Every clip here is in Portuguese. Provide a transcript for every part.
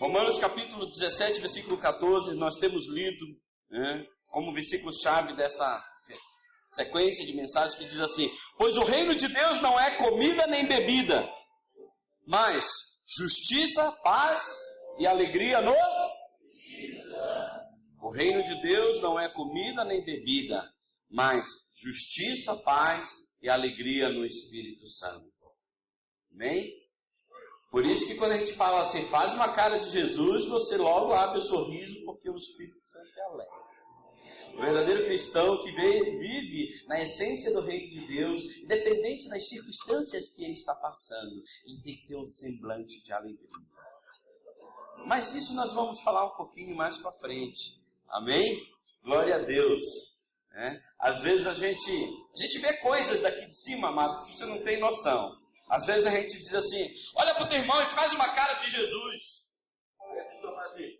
Romanos capítulo 17, versículo 14, nós temos lido, né, como versículo-chave dessa sequência de mensagens que diz assim: pois o reino de Deus não é comida nem bebida, mas justiça, paz e alegria no... O reino de Deus não é comida nem bebida, mas justiça, paz e alegria no Espírito Santo. Amém? Por isso que quando a gente fala assim, faz uma cara de Jesus, você logo abre o sorriso, porque o Espírito Santo é alegre. O verdadeiro cristão que vive na essência do reino de Deus, independente das circunstâncias que ele está passando, ele tem que ter um semblante de alegria. Mas isso nós vamos falar um pouquinho mais para frente. Amém? Glória a Deus. Às vezes a gente vê coisas daqui de cima, amados, que você não tem noção. Às vezes a gente diz assim, olha para o teu irmão e faz uma cara de Jesus. Aí a pessoa faz assim.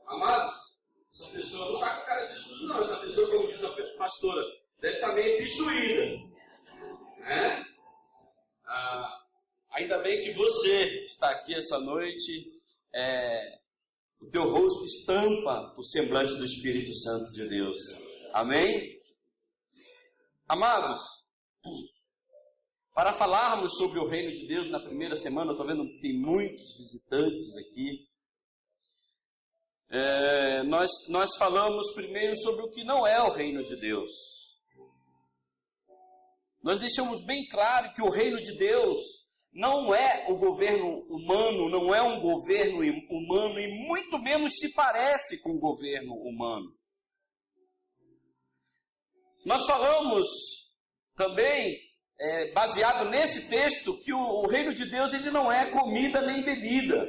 Amados, essa pessoa não está com cara de Jesus não. Essa pessoa, como diz a pastora, deve estar meio possuída. Ainda bem que você está aqui essa noite. O teu rosto estampa o semblante do Espírito Santo de Deus. Amém? Amados, para falarmos sobre o reino de Deus na primeira semana, eu estou vendo que tem muitos visitantes aqui. Nós falamos primeiro sobre o que não é o reino de Deus. Nós deixamos bem claro que o reino de Deus não é o governo humano, não é um governo humano e muito menos se parece com o governo humano. Nós falamos também, baseado nesse texto, que o reino de Deus ele não é comida nem bebida.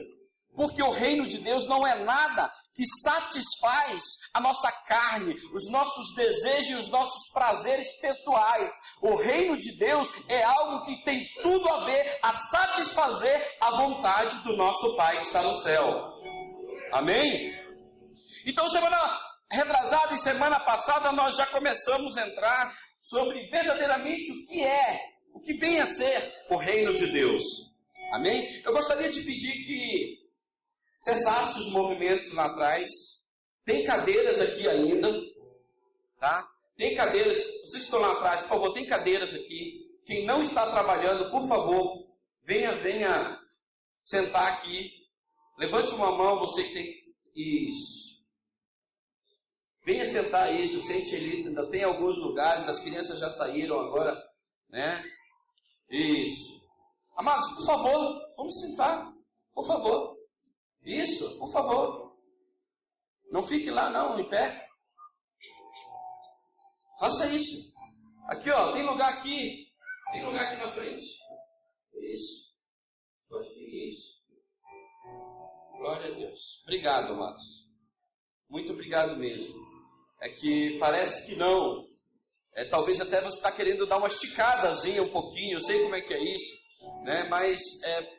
Porque o reino de Deus não é nada que satisfaz a nossa carne, os nossos desejos e os nossos prazeres pessoais. O reino de Deus é algo que tem tudo a ver a satisfazer a vontade do nosso Pai que está no céu. Amém? Então, semana retrasada e semana passada, nós já começamos a entrar sobre verdadeiramente o que vem a ser o reino de Deus. Amém? Eu gostaria de pedir que cessasse os movimentos lá atrás. Tem cadeiras aqui ainda, tá? Tem cadeiras, vocês que estão lá atrás, por favor, tem cadeiras aqui. Quem não está trabalhando, por favor, venha sentar aqui. Levante uma mão, você que tem... Isso. Venha sentar, isso, sente ali, ainda tem alguns lugares, as crianças já saíram agora, né? Isso. Amados, por favor, vamos sentar, por favor. Isso, por favor. Não fique lá não, em pé. Faça isso. Aqui ó, tem lugar aqui. Tem lugar aqui na frente. Isso. Isso. Glória a Deus. Obrigado, amados. Muito obrigado mesmo. É que parece que não. Talvez até você está querendo dar uma esticadazinha um pouquinho. Eu sei como é que é isso. Né? Mas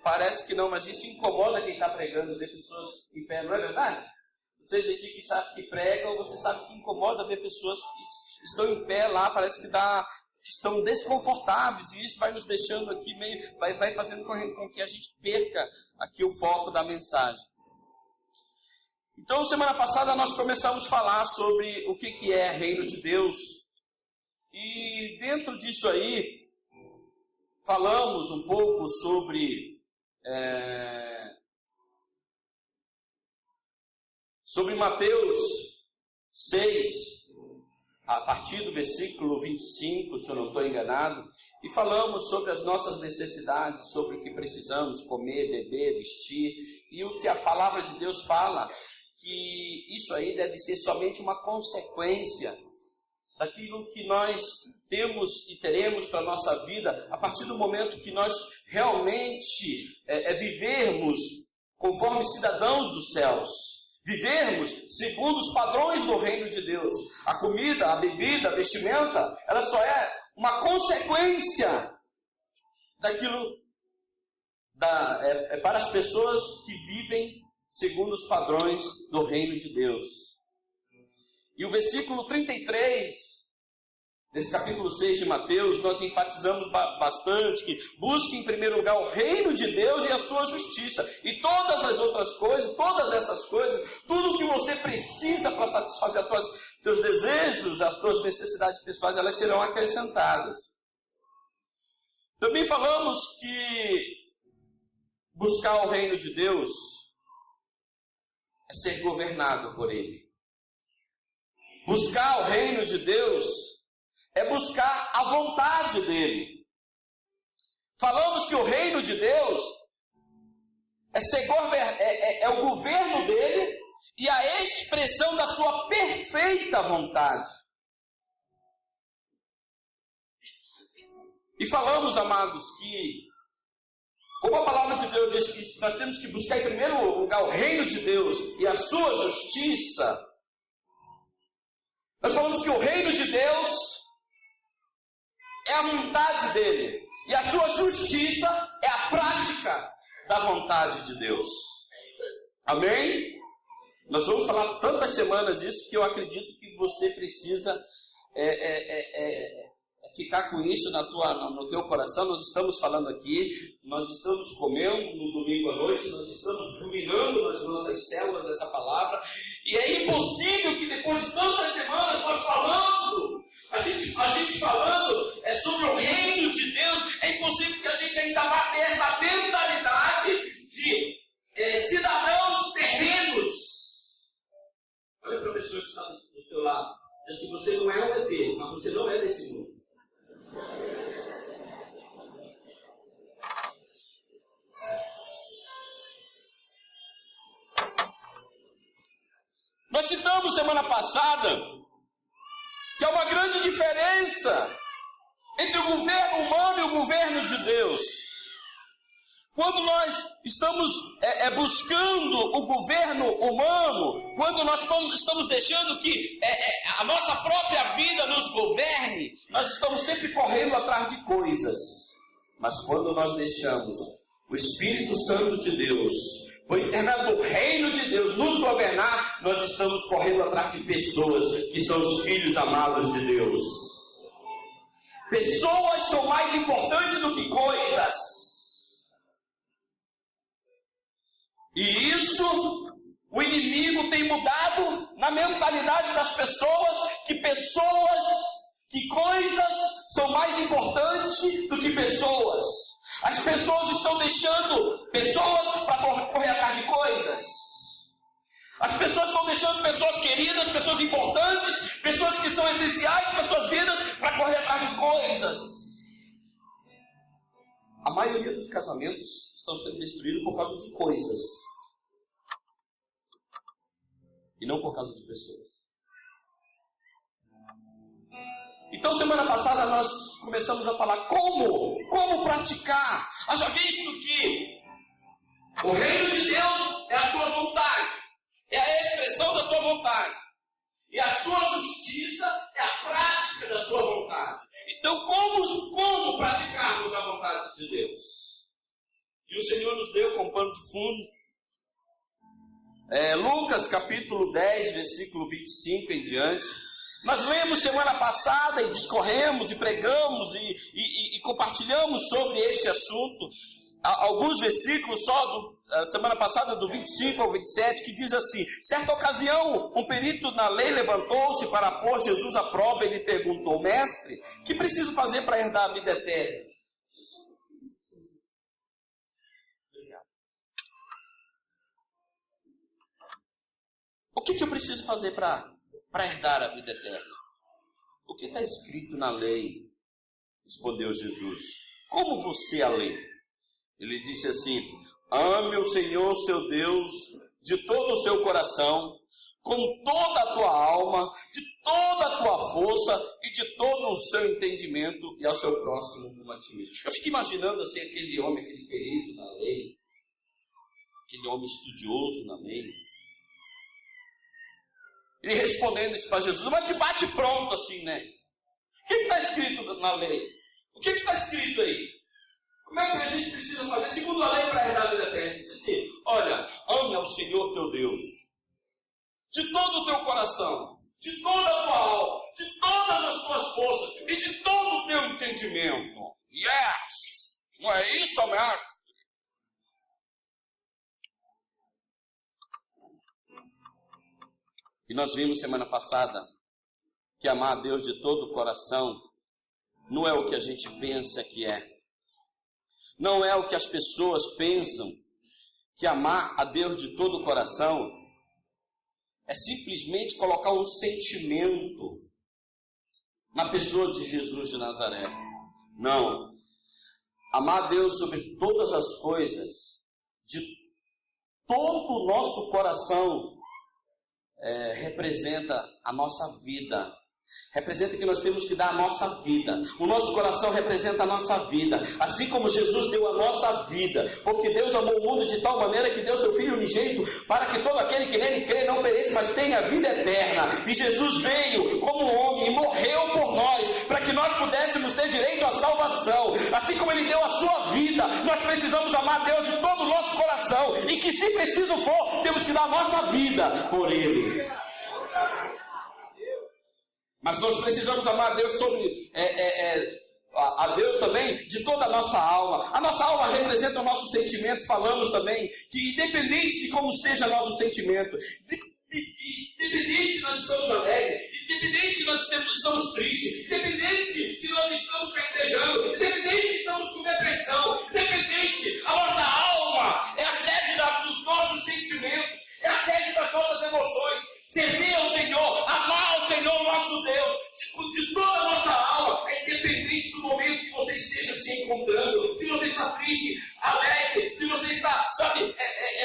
parece que não, mas isso incomoda quem está pregando, ver pessoas em pé, não é verdade? Vocês aqui que sabem que pregam, você sabe que incomoda ver pessoas que estão em pé lá, parece que estão desconfortáveis, e isso vai nos deixando aqui meio, vai fazendo com que a gente perca aqui o foco da mensagem. Então, semana passada nós começamos a falar sobre o que é reino de Deus, e dentro disso aí, falamos um pouco sobre Mateus 6, a partir do versículo 25, se eu não estou enganado, e falamos sobre as nossas necessidades, sobre o que precisamos comer, beber, vestir, e o que a palavra de Deus fala, que isso aí deve ser somente uma consequência daquilo que nós temos e teremos para a nossa vida, a partir do momento que nós realmente vivermos conforme cidadãos dos céus, vivermos segundo os padrões do reino de Deus. A comida, a bebida, a vestimenta, ela só é uma consequência daquilo, para as pessoas que vivem segundo os padrões do reino de Deus. E o versículo 33 Nesse capítulo 6 de Mateus, nós enfatizamos bastante que busque em primeiro lugar o reino de Deus e a sua justiça. E todas as outras coisas, todas essas coisas, tudo que você precisa para satisfazer os teus desejos, as tuas necessidades pessoais, elas serão acrescentadas. Também falamos que buscar o reino de Deus é ser governado por Ele. Buscar o reino de Deus é buscar a vontade dEle. Falamos que o reino de Deus é o governo dEle e a expressão da sua perfeita vontade. E falamos, amados, que como a palavra de Deus diz que nós temos que buscar em primeiro lugar o reino de Deus e a sua justiça, nós falamos que o reino de Deus é a vontade dele, e a sua justiça é a prática da vontade de Deus. Amém? Nós vamos falar tantas semanas isso que eu acredito que você precisa ficar com isso no teu coração. Nós estamos falando aqui, nós estamos comendo no domingo à noite, nós estamos ruminando nas nossas células essa palavra, e é impossível que depois de tantas semanas nós falando, a gente falando sobre o reino de Deus, é impossível que a gente ainda vá ter essa mentalidade de cidadãos terrenos. Olha para a pessoa que está do teu lado. Se você não é um ET, mas você não é desse mundo. Nós citamos semana passada que há uma grande diferença entre o governo humano e o governo de Deus. Quando nós estamos buscando o governo humano, quando nós estamos deixando que a nossa própria vida nos governe, nós estamos sempre correndo atrás de coisas. Mas quando nós deixamos o Espírito Santo de Deus, o intermédio do reino de Deus, nos governar, nós estamos correndo atrás de pessoas que são os filhos amados de Deus. Pessoas são mais importantes do que coisas. E isso, o inimigo tem mudado na mentalidade das pessoas, que coisas são mais importantes do que pessoas. As pessoas estão deixando pessoas para correr atrás de coisas. As pessoas estão deixando pessoas queridas, pessoas importantes, pessoas que são essenciais para suas vidas, para correr atrás de coisas. A maioria dos casamentos estão sendo destruídos por causa de coisas. E não por causa de pessoas. Então, semana passada nós começamos a falar como praticar. Haja visto que o reino de Deus é a sua vontade, é a expressão da sua vontade, e a sua justiça é a prática da sua vontade. Então, como praticarmos a vontade de Deus? E o Senhor nos deu como pano de fundo Lucas capítulo 10, versículo 25 em diante. Nós lemos semana passada e discorremos e pregamos e compartilhamos sobre este assunto. Alguns versículos só semana passada, do 25 ao 27, que diz assim: certa ocasião, um perito na lei levantou-se para pôr Jesus à prova e lhe perguntou: mestre, que preciso fazer para herdar a vida eterna? Obrigado. O que eu preciso fazer para herdar a vida eterna? O que está escrito na lei? Respondeu Jesus: como você a lê? Ele disse assim: ame o Senhor seu Deus de todo o seu coração, com toda a tua alma, de toda a tua força e de todo o seu entendimento, e ao seu próximo como a ti mesmo. Eu fico imaginando assim aquele homem, aquele perito na lei, aquele homem estudioso na lei, ele respondendo isso para Jesus, mas de bate pronto assim, né? O que está escrito na lei? O que está escrito aí? Como é que a gente precisa fazer? Segundo a lei, para herdar a vida eterna, diz assim: olha, ame ao Senhor teu Deus de todo o teu coração, de toda a tua alma, de todas as tuas forças e de todo o teu entendimento. Yes! Não é isso, mestre? E nós vimos semana passada que amar a Deus de todo o coração não é o que a gente pensa que é. Não é o que as pessoas pensam, que amar a Deus de todo o coração é simplesmente colocar um sentimento na pessoa de Jesus de Nazaré. Não. Amar a Deus sobre todas as coisas, de todo o nosso coração, representa a nossa vida. Representa que nós temos que dar a nossa vida. O nosso coração representa a nossa vida. Assim como Jesus deu a nossa vida. Porque Deus amou o mundo de tal maneira que deu seu Filho unigênito, para que todo aquele que nele crê não pereça, mas tenha vida eterna. E Jesus veio como homem e morreu por nós, para que nós pudéssemos ter direito à salvação. Assim como Ele deu a sua vida, nós precisamos amar Deus de todo o nosso coração. E que, se preciso for, temos que dar a nossa vida por Ele. Mas nós precisamos amar a Deus a Deus também de toda a nossa alma. A nossa alma representa o nosso sentimento. Falamos também que independente de como esteja nosso sentimento, independente se nós estamos alegres, independente se nós estamos tristes, independente se nós estamos festejando, independente se estamos com depressão, independente, a nossa alma é a sede dos nossos sentimentos, é a sede das nossas emoções. Servir ao Senhor, amar ao Senhor nosso Deus, de toda a nossa alma, é independente do momento que você esteja se encontrando, se você está triste, alegre, se você está,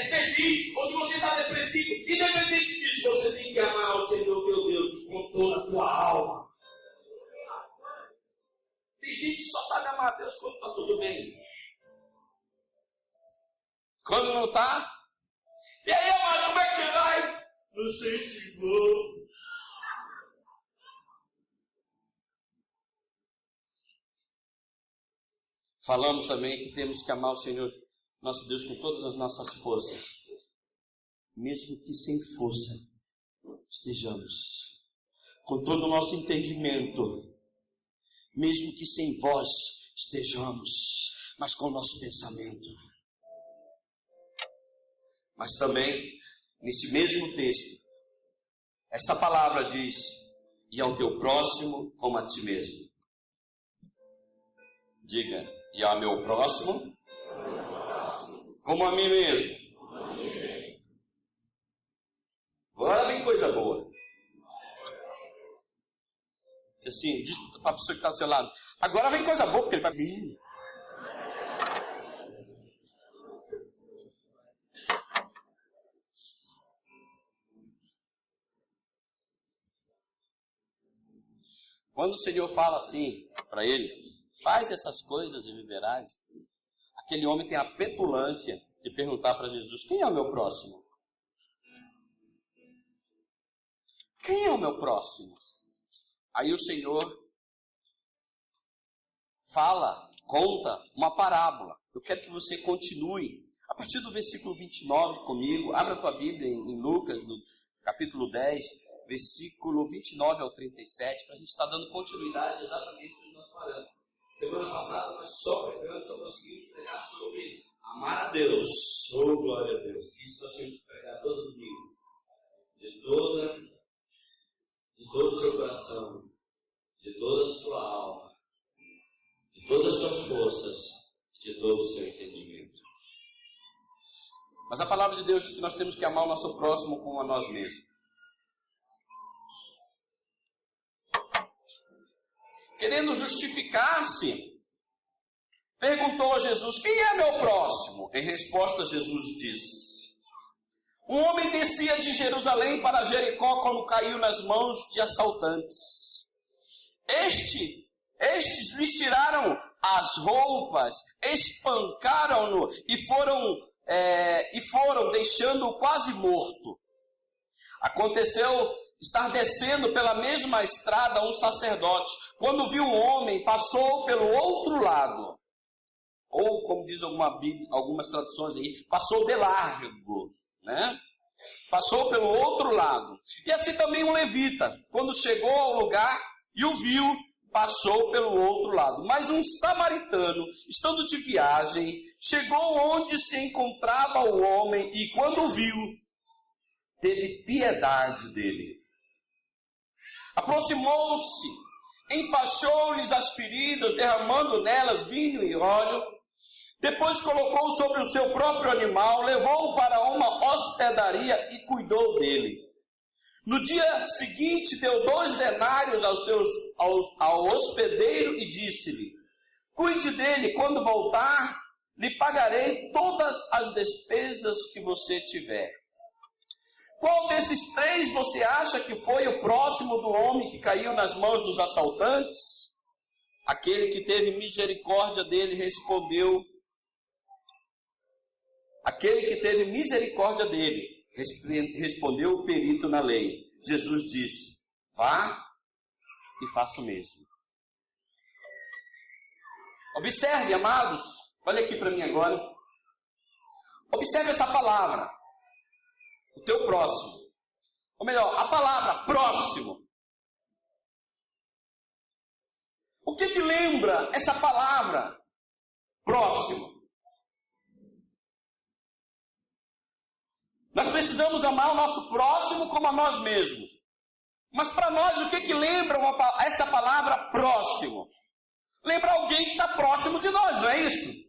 feliz, ou se você está depressivo, independente disso, você tem que amar ao Senhor teu Deus com toda a tua alma. Tem gente que só sabe amar a Deus quando está tudo bem. Quando não está, e aí, amado, como é que você vai? Não sei se vou. Falamos também que temos que amar o Senhor, nosso Deus, com todas as nossas forças. Mesmo que sem força estejamos. Com todo o nosso entendimento. Mesmo que sem voz estejamos. Mas com o nosso pensamento. Mas também, nesse mesmo texto, esta palavra diz: e ao teu próximo como a ti mesmo. Diga: e ao meu próximo como a mim mesmo. Agora vem coisa boa. Diz assim, diz para a pessoa que está ao seu lado: agora vem coisa boa, porque ele vai mim. Quando o Senhor fala assim para ele: faz essas coisas e viverás, aquele homem tem a petulância de perguntar para Jesus: quem é o meu próximo? Quem é o meu próximo? Aí o Senhor conta uma parábola. Eu quero que você continue a partir do versículo 29 comigo. Abra a tua Bíblia em Lucas, no capítulo 10, versículo 29 ao 37, para a gente estar dando continuidade exatamente ao que nós falamos. Semana passada nós só conseguimos pregar sobre amar a Deus. Oh, glória a Deus. Isso nós temos que pregar todo domingo. De todo o seu coração, de toda a sua alma, de todas as suas forças, de todo o seu entendimento. Mas a palavra de Deus diz que nós temos que amar o nosso próximo como a nós mesmos. Querendo justificar-se, perguntou a Jesus: quem é meu próximo? Em resposta, Jesus disse: um homem descia de Jerusalém para Jericó quando caiu nas mãos de assaltantes. Estes lhes tiraram as roupas, espancaram-no e foram deixando-o quase morto. Aconteceu estar descendo pela mesma estrada um sacerdote. Quando viu o homem, passou pelo outro lado. Ou, como diz algumas traduções aí, passou de largo, né? Passou pelo outro lado. E assim também um levita, quando chegou ao lugar e o viu, passou pelo outro lado. Mas um samaritano, estando de viagem, chegou onde se encontrava o homem e quando o viu, teve piedade dele. Aproximou-se, enfaixou-lhes as feridas, derramando nelas vinho e óleo. Depois colocou sobre o seu próprio animal, levou-o para uma hospedaria e cuidou dele. No dia seguinte deu 2 denários ao hospedeiro e disse-lhe: cuide dele, quando voltar, lhe pagarei todas as despesas que você tiver. Qual desses 3 você acha que foi o próximo do homem que caiu nas mãos dos assaltantes? Aquele que teve misericórdia dele respondeu. Aquele que teve misericórdia dele, respondeu o perito na lei. Jesus disse: vá e faça o mesmo. Observe, amados, olha aqui para mim agora. Observe essa palavra, o teu próximo. Ou melhor, a palavra próximo. O que lembra essa palavra próximo? Nós precisamos amar o nosso próximo como a nós mesmos. Mas para nós, o que lembra essa palavra próximo? Lembra alguém que está próximo de nós, não é isso?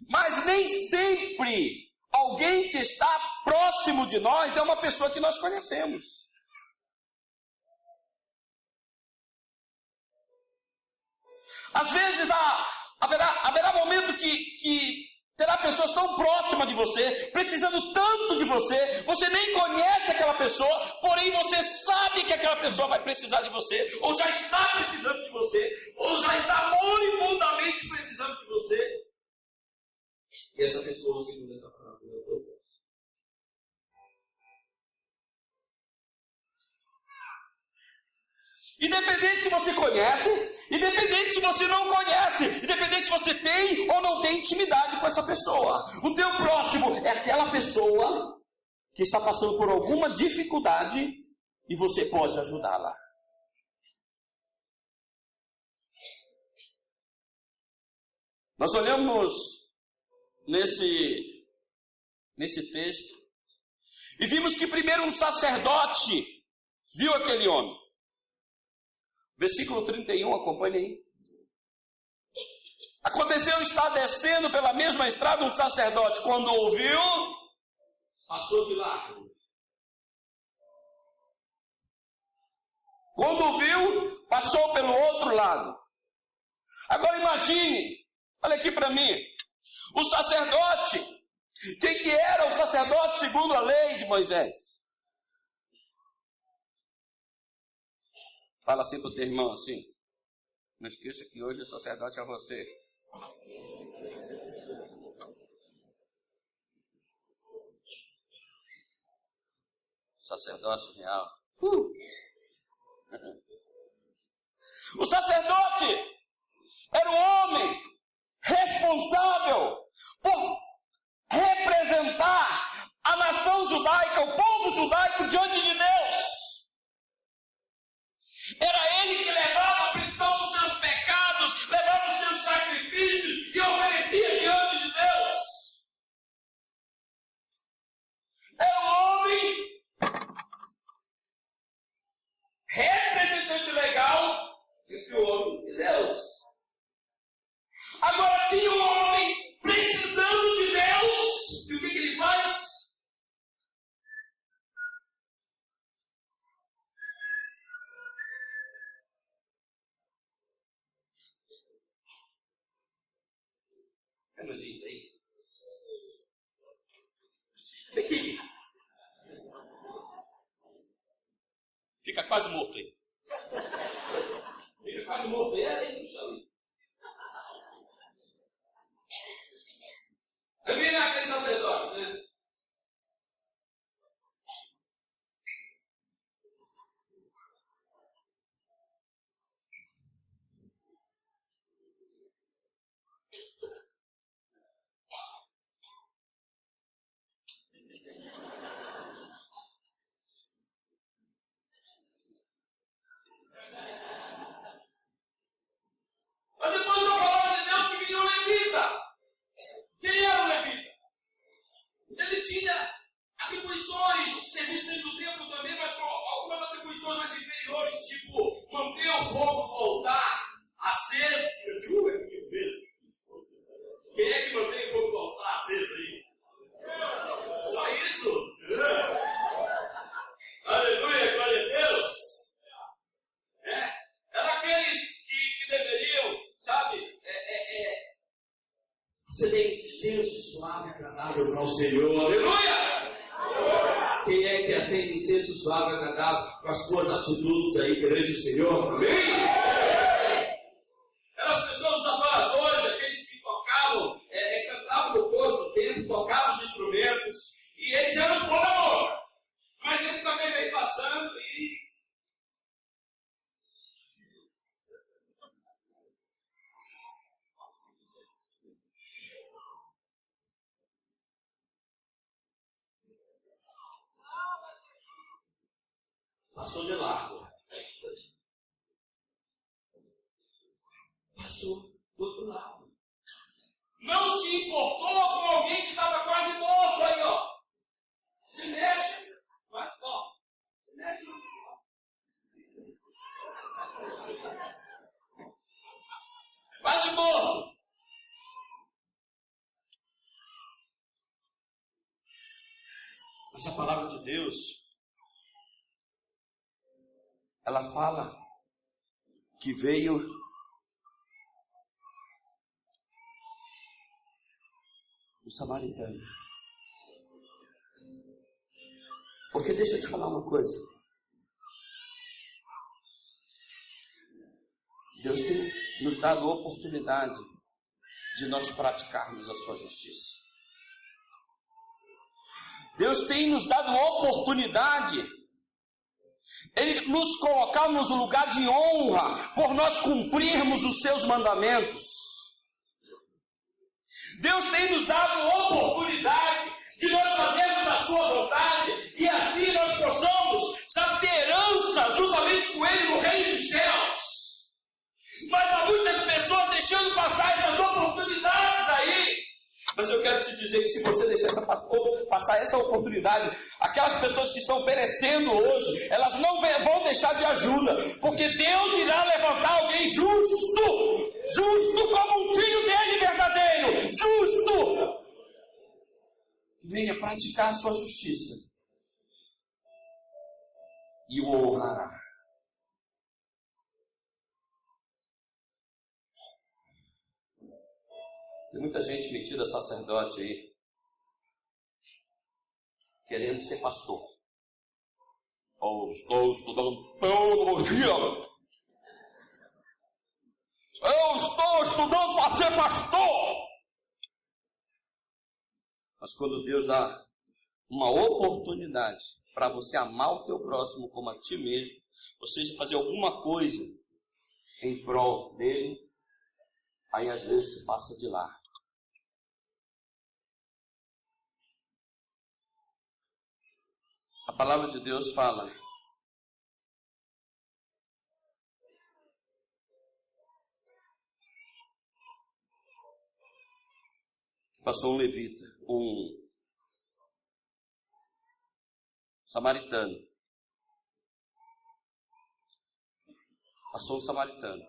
Mas nem sempre alguém que está próximo de nós é uma pessoa que nós conhecemos. Às vezes haverá momento que terá pessoas tão próximas de você, precisando tanto de você, você nem conhece aquela pessoa, porém você sabe que aquela pessoa vai precisar de você, ou já está precisando de você, ou já está moribundamente precisando de você. E essa pessoa, segundo essa palavra, é o teu próximo. Independente se você conhece, independente se você não conhece, independente se você tem ou não tem intimidade com essa pessoa. O teu próximo é aquela pessoa que está passando por alguma dificuldade e você pode ajudá-la. Nós olhamos nesse texto e vimos que primeiro um sacerdote viu aquele homem. Versículo 31, acompanhe aí. Aconteceu estar descendo pela mesma estrada um sacerdote. Quando ouviu, passou de largo. Quando ouviu, passou pelo outro lado. Agora imagine, olha aqui para mim. O sacerdote, quem que era o sacerdote segundo a lei de Moisés? Fala assim para o teu irmão assim. Não esqueça que hoje o sacerdote é você. Sacerdócio real. O sacerdote era o homem responsável por representar a nação judaica, o povo judaico diante de Deus. Era ele que levava a petição dos seus pecados, levava os seus sacrifícios e oferecia diante de Deus. Era um homem representante legal entre o homem e Deus. Agora tinha um homem precisando de Deus, e o que ele faz? Fica quase morto aí. Fica quase morto aí no chão. Eu vi naquele sacerdote, né? incenso suave e agradável para o Senhor. Aleluia! Quem é que acende incenso suave e agradável com as suas atitudes aí perante o Senhor? Amém? Eram as pessoas adoradores, aqueles que tocavam, cantavam no coro do templo, tocavam os instrumentos, e eles eram os adoradores. Mas ele também veio passando e passou de largo. Passou do outro lado. Não se importou com alguém que estava quase morto aí, ó. Se mexe. Vai, ó. Se mexe no quase morto. Mas a palavra de Deus, ela fala que veio o samaritano. Porque deixa eu te falar uma coisa. Deus tem nos dado a oportunidade de nós praticarmos a sua justiça. Deus tem nos dado a oportunidade Ele nos colocamos no lugar de honra por nós cumprirmos os seus mandamentos. Deus tem nos dado a oportunidade de nós fazermos a sua vontade e assim nós possamos, sabe, ter herança juntamente com Ele no reino dos céus. Mas há muitas pessoas deixando passar essas oportunidades aí. Mas eu quero te dizer que se você deixar passar essa oportunidade, aquelas pessoas que estão perecendo hoje, elas não vão deixar de ajuda, porque Deus irá levantar alguém justo, justo como um filho dele verdadeiro, justo, que venha praticar a sua justiça e o honrará. Tem muita gente metida sacerdote aí, querendo ser pastor. Eu estou estudando teologia. Eu estou estudando para ser pastor. Mas quando Deus dá uma oportunidade para você amar o teu próximo como a ti mesmo, ou seja, fazer alguma coisa em prol dele, aí às vezes se passa de lá. A palavra de Deus fala que passou um levita, um samaritano. Passou um samaritano.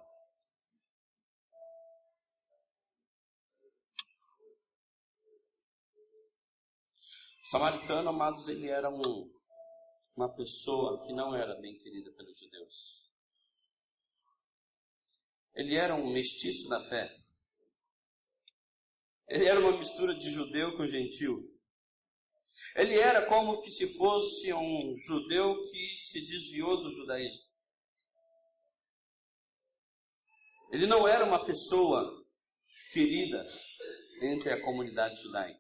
Samaritano, amados, ele era uma pessoa que não era bem querida pelos judeus. Ele era um mestiço da fé. Ele era uma mistura de judeu com gentil. Ele era como que se fosse um judeu que se desviou do judaísmo. Ele não era uma pessoa querida entre a comunidade judaica.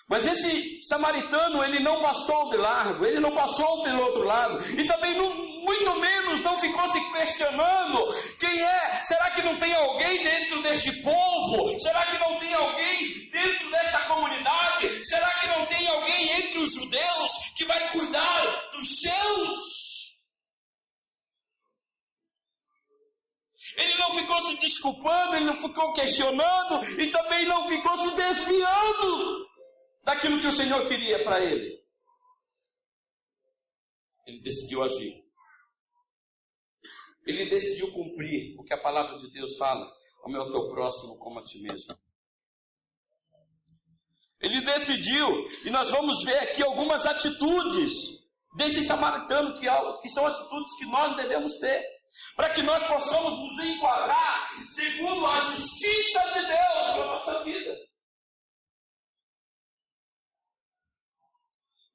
Mas esse samaritano, ele não passou de largo, ele não passou pelo outro lado, e também muito menos não ficou se questionando quem é, será que não tem alguém dentro deste povo? Será que não tem alguém dentro dessa comunidade? Será que não tem alguém entre os judeus que vai cuidar dos seus? Ele não ficou se desculpando, ele não ficou questionando, e também não ficou se desviando daquilo que o Senhor queria para ele. Ele decidiu agir. Ele decidiu cumprir o que a palavra de Deus fala: ame ao teu próximo como a ti mesmo. Ele decidiu, e nós vamos ver aqui algumas atitudes desse samaritano, que são atitudes que nós devemos ter. para que nós possamos nos enquadrar segundo a justiça de Deus para a nossa vida.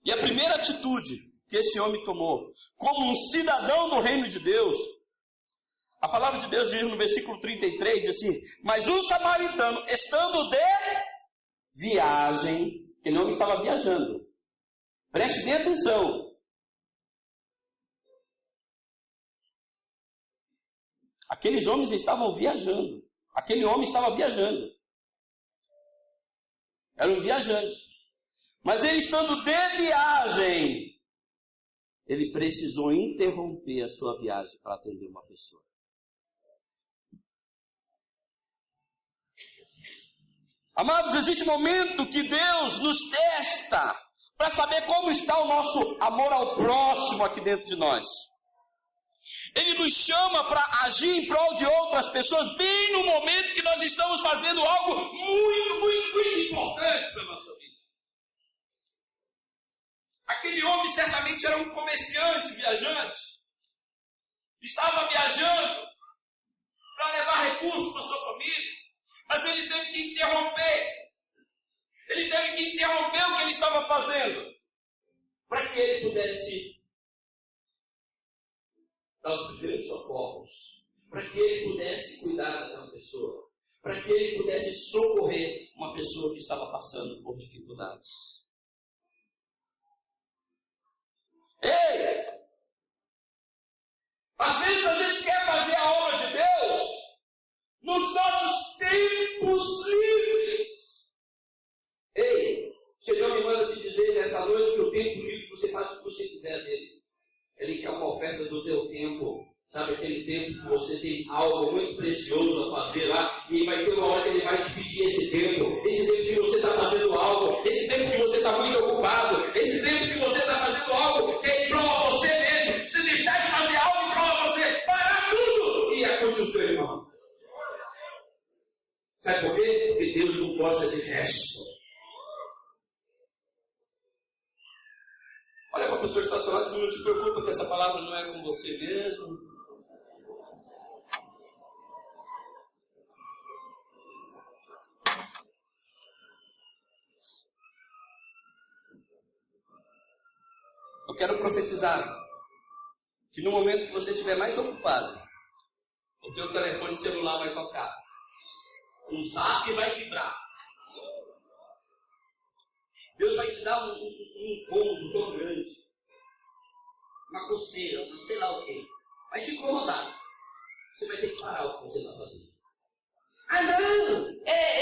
E a primeira atitude que esse homem tomou, como um cidadão do reino de Deus, a palavra de Deus diz no versículo 33, diz assim: mas um samaritano, estando de viagem, aquele homem estava viajando, preste bem atenção, aqueles homens estavam viajando, aquele homem estava viajando, era um viajante, mas ele estando de viagem, ele precisou interromper a sua viagem para atender uma pessoa. Amados, existe um momento que Deus nos testa para saber como está o nosso amor ao próximo aqui dentro de nós. Ele nos chama para agir em prol de outras pessoas, bem no momento que nós estamos fazendo algo muito importante para a nossa vida. Aquele homem certamente era um comerciante, viajante. Estava viajando para levar recursos para sua família. Mas ele teve que interromper. Ele teve que interromper o que ele estava fazendo, para que ele pudesse dar os primeiros socorros, para que ele pudesse cuidar daquela pessoa, para que ele pudesse socorrer uma pessoa que estava passando por dificuldades. Ei! Às vezes a gente quer fazer a obra de Deus nos nossos tempos livres. Ei, o Senhor me manda te dizer nessa noite que o tempo livre você faz o que você quiser dele. Ele quer uma oferta do teu tempo. Sabe aquele tempo que você tem algo muito precioso a fazer lá, e vai ter uma hora que ele vai te pedir esse tempo que você está fazendo algo, esse tempo que você está muito ocupado, esse tempo que você está fazendo algo que é em prol a você mesmo, você deixar de fazer algo em prol a você, parar tudo e acorde o teu irmão. Sabe por quê? Porque Deus não gosta de resto. Olha para a pessoa que está ao seu lado e diz: não te preocupa que essa palavra não é com você mesmo. Eu quero profetizar que no momento que você estiver mais ocupado, o teu telefone celular vai tocar, um zap vai vibrar. Deus vai te dar um incômodo tão grande, uma coceira, não sei lá o que, vai te incomodar. Você vai ter que parar o que você está fazendo. Ah não,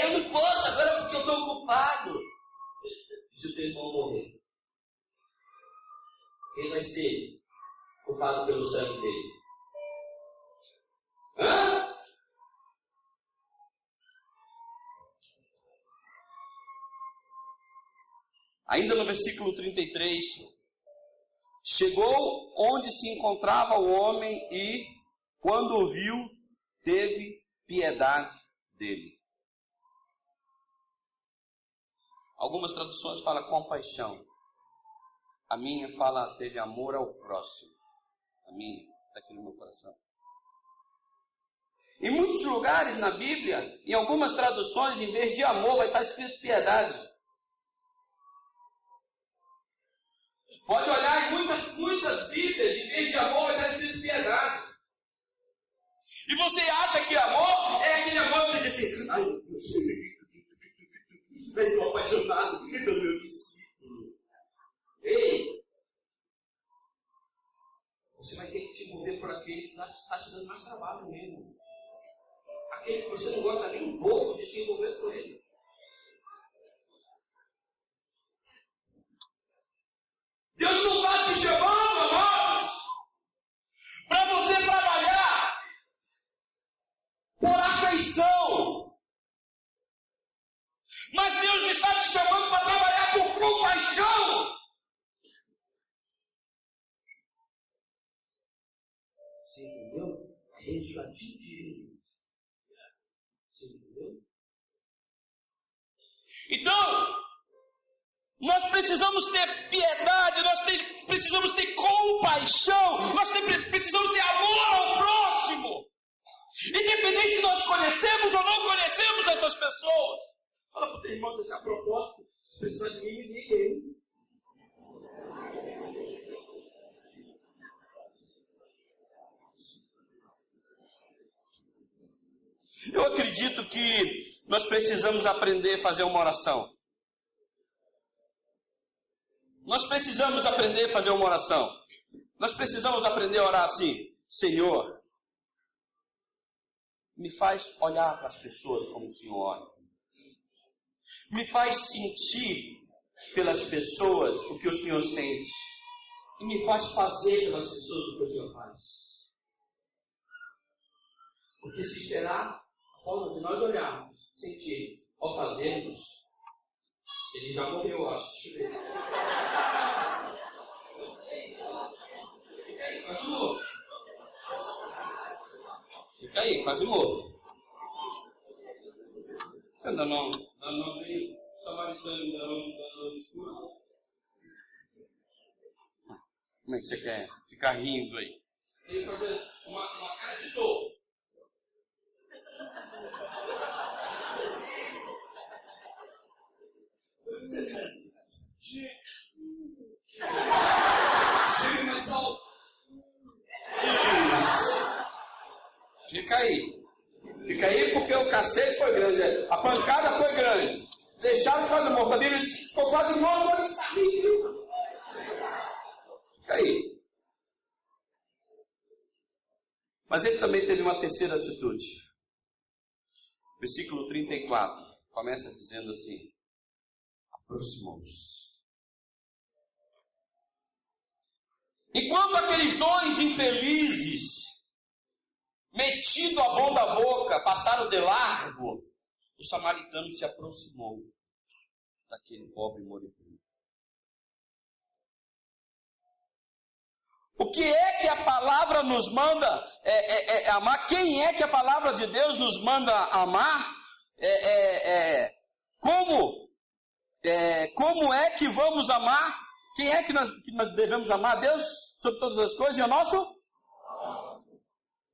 eu não posso agora porque eu estou ocupado. E se o teu irmão morrer? Quem vai ser culpado pelo sangue dele? Hã? Ainda no versículo 33, chegou onde se encontrava o homem e, quando o viu, teve piedade dele. Algumas traduções falam compaixão. A minha fala teve amor ao próximo. A minha, está aqui no meu coração. Em muitos lugares na Bíblia, em algumas traduções, em vez de amor, vai estar escrito piedade. Pode olhar em muitas Bíblias, em vez de amor, vai estar escrito piedade. E você acha que amor é aquele amor que você diz assim: ai, meu Deus, eu estou apaixonado pelo meu discípulo. Ei, você vai ter que te envolver por aquele que está te dando mais trabalho mesmo. Aquele que você não gosta nem um pouco de se envolver com ele. Deus não está te chamando, amados, para você trabalhar por afeição. Mas Deus está te chamando para trabalhar por compaixão. Você entendeu? É legislativo de Jesus. Você entendeu? Então, Nós precisamos ter piedade, nós precisamos ter compaixão, nós precisamos ter amor ao próximo. Independente se nós conhecemos ou não conhecemos essas pessoas. Fala para o teu irmão desse a propósito, se precisar de mim, me liga aí. Eu acredito que nós precisamos aprender a fazer uma oração. Nós precisamos aprender a fazer uma oração. Nós precisamos aprender a orar assim: Senhor, me faz olhar para as pessoas como o Senhor olha. Me faz sentir pelas pessoas o que o Senhor sente. E me faz fazer pelas pessoas o que o Senhor faz. Porque se esperar a forma de nós olharmos, sentirmos ou fazermos, ele já morreu, eu acho. Deixa eu ver. Fica aí, quase morto. Fica aí, quase morto. Você ainda não veio samaritano, ainda não escuro. Como é que você quer ficar rindo aí? Tem que fazer uma cara de dor. Chega mais alto. Isso. Fica aí. Fica aí porque o cacete foi grande. A pancada foi grande. Deixaram quase morto. A Bíblia disse que ficou quase morto, agora está rindo. Fica aí. Mas ele também teve uma terceira atitude. Versículo 34. Começa dizendo assim: aproximou-se. Enquanto aqueles dois infelizes, metido a mão da boca, passaram de largo, o samaritano se aproximou daquele pobre moribundo. O que é que a palavra nos manda amar? Quem é que a palavra de Deus nos manda amar? Como é que vamos amar? Quem é que nós devemos amar? Deus sobre todas as coisas e o nosso?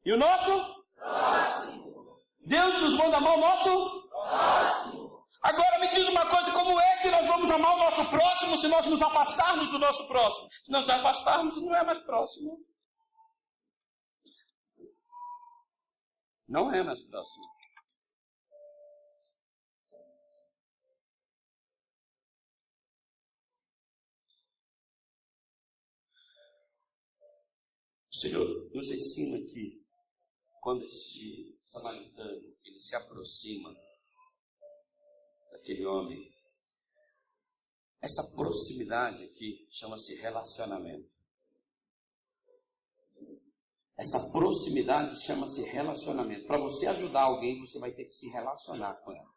E o nosso? Deus nos manda amar o nosso? Agora me diz uma coisa: como é que nós vamos amar o nosso próximo se nós nos afastarmos do nosso próximo? Se nós nos afastarmos, não é mais próximo. Não é mais próximo. O Senhor nos ensina que quando este samaritano ele se aproxima daquele homem, essa proximidade aqui chama-se relacionamento. Essa proximidade chama-se relacionamento. Para você ajudar alguém, você vai ter que se relacionar com ela.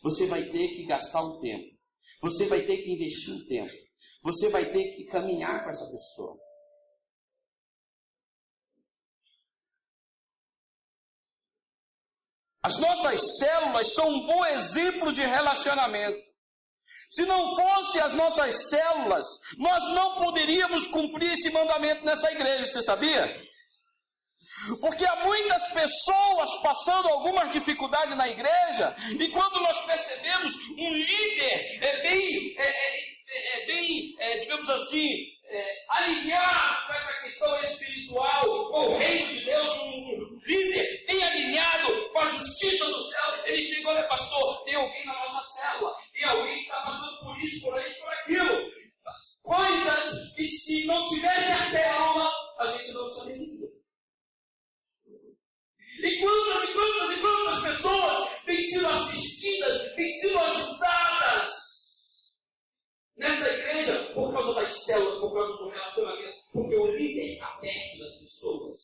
Você vai ter que gastar um tempo. Você vai ter que investir um tempo. Você vai ter que caminhar com essa pessoa. As nossas células são um bom exemplo de relacionamento. Se não fossem as nossas células, nós não poderíamos cumprir esse mandamento nessa igreja, você sabia? Porque há muitas pessoas passando algumas dificuldades na igreja, e quando nós percebemos um líder digamos assim, alinhado com essa questão espiritual, com o reino de Deus, um líder bem alinhado com a justiça do céu, ele chegou: olha, pastor, tem alguém na nossa célula, tem alguém que está passando por isso, por isso, por aquilo. Coisas que se não tivesse a célula, a gente não saberia. E quantas pessoas têm sido assistidas, têm sido ajudadas nessa igreja por causa das células, por causa do relacionamento, porque o líder está perto das pessoas.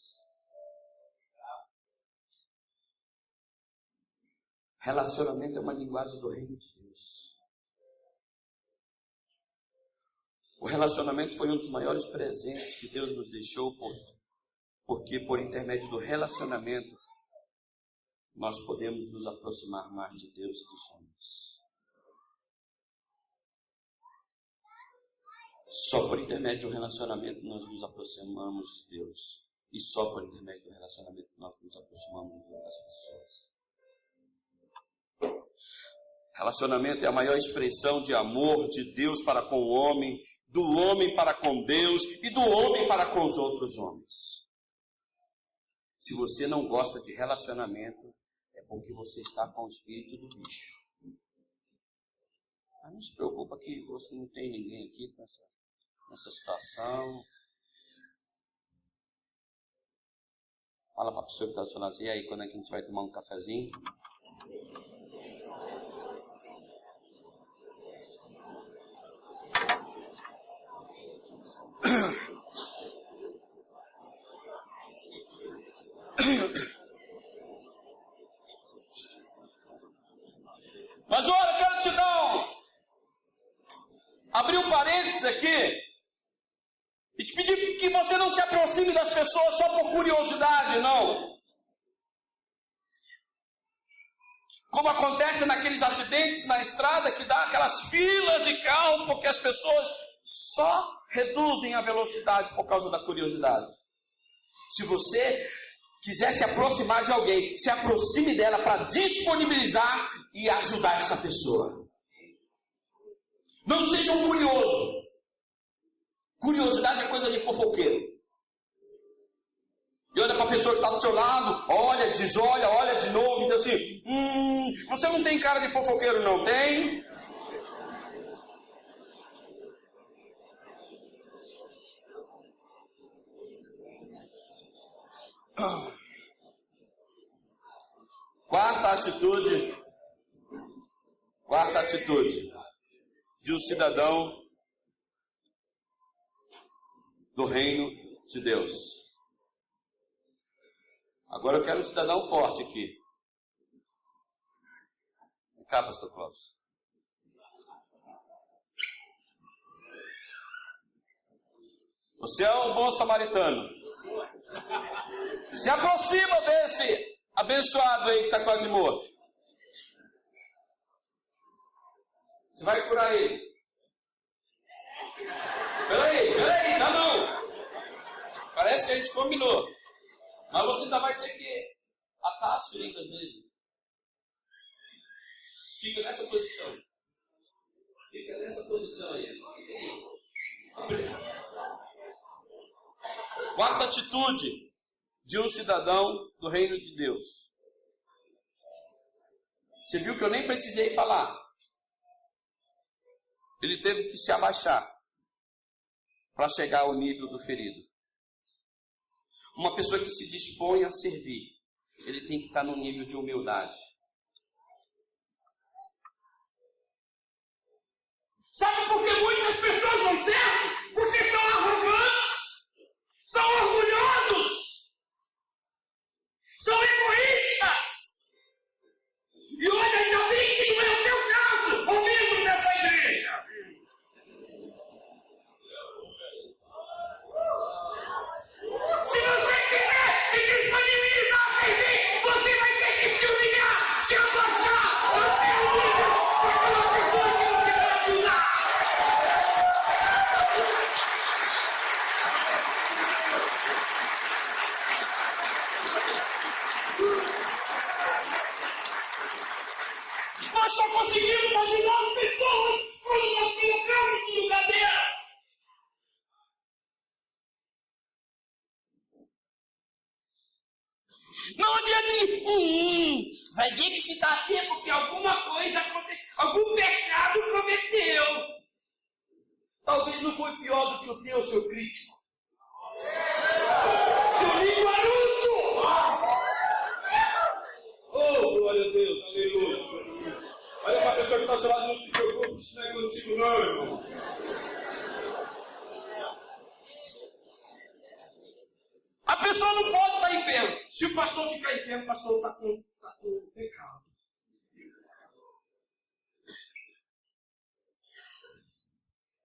Relacionamento é uma linguagem do reino de Deus. O relacionamento foi um dos maiores presentes que Deus nos deixou, porque por intermédio do relacionamento nós podemos nos aproximar mais de Deus e dos homens. Só por intermédio do relacionamento nós nos aproximamos de Deus. E só por intermédio do relacionamento nós nos aproximamos das pessoas. Relacionamento é a maior expressão de amor de Deus para com o homem, do homem para com Deus e do homem para com os outros homens. Se você não gosta de relacionamento, é porque você está com o espírito do bicho. Mas não se preocupa que você não tem ninguém aqui nessa situação. Fala para a pessoa que está do seu lado, e aí, quando é que a gente vai tomar um cafezinho? Mas olha, eu quero te dar abrir um parênteses aqui e te pedir que você não se aproxime das pessoas só por curiosidade, não. Como acontece naqueles acidentes na estrada que dá aquelas filas de carro porque as pessoas só reduzem a velocidade por causa da curiosidade. Se você quiser se aproximar de alguém, se aproxime dela para disponibilizar e ajudar essa pessoa. Não seja um curioso. Curiosidade é coisa de fofoqueiro. E olha para a pessoa que está do seu lado, olha, desolha, olha de novo, e diz assim, você não tem cara de fofoqueiro, não tem? Quarta atitude de um cidadão do reino de Deus. Agora eu quero um cidadão forte aqui. Vem cá, pastor Cláudio. Você é um bom samaritano. Se aproxima desse abençoado aí que está quase morto. Você vai curar ele. Peraí, tá não. Parece que a gente combinou. Mas você ainda vai ter que atar as feridas dele. Fica nessa posição. Fica nessa posição aí. Quarta atitude de um cidadão do reino de Deus. Você viu que eu nem precisei falar. Ele teve que se abaixar para chegar ao nível do ferido. Uma pessoa que se dispõe a servir, ele tem que estar no nível de humildade. Sabe por que muitas pessoas não servem? Porque são arrogantes, são orgulhosos, são egoístas. E olha, ainda bem que não é o teu caso, ou membro dessa igreja. Se você quiser se disponibilizar a servir, você vai ter que se humilhar, se abaixar até o nível daquela pessoa que você vai ajudar. Nós só conseguimos ajudar as pessoas quando nós colocamos no lugar delas. Não adianta vai ter que se dar tempo porque alguma coisa aconteceu, algum pecado cometeu. Talvez não foi pior do que o teu, seu crítico. Seu linguarudo! Oh, glória a Deus, aleluia. Olha para a pessoa que está ao seu lado, não se preocupe, isso não é contigo não, irmão. A pessoa não pode estar enferma. Se o pastor ficar enfermo, o pastor está com pecado.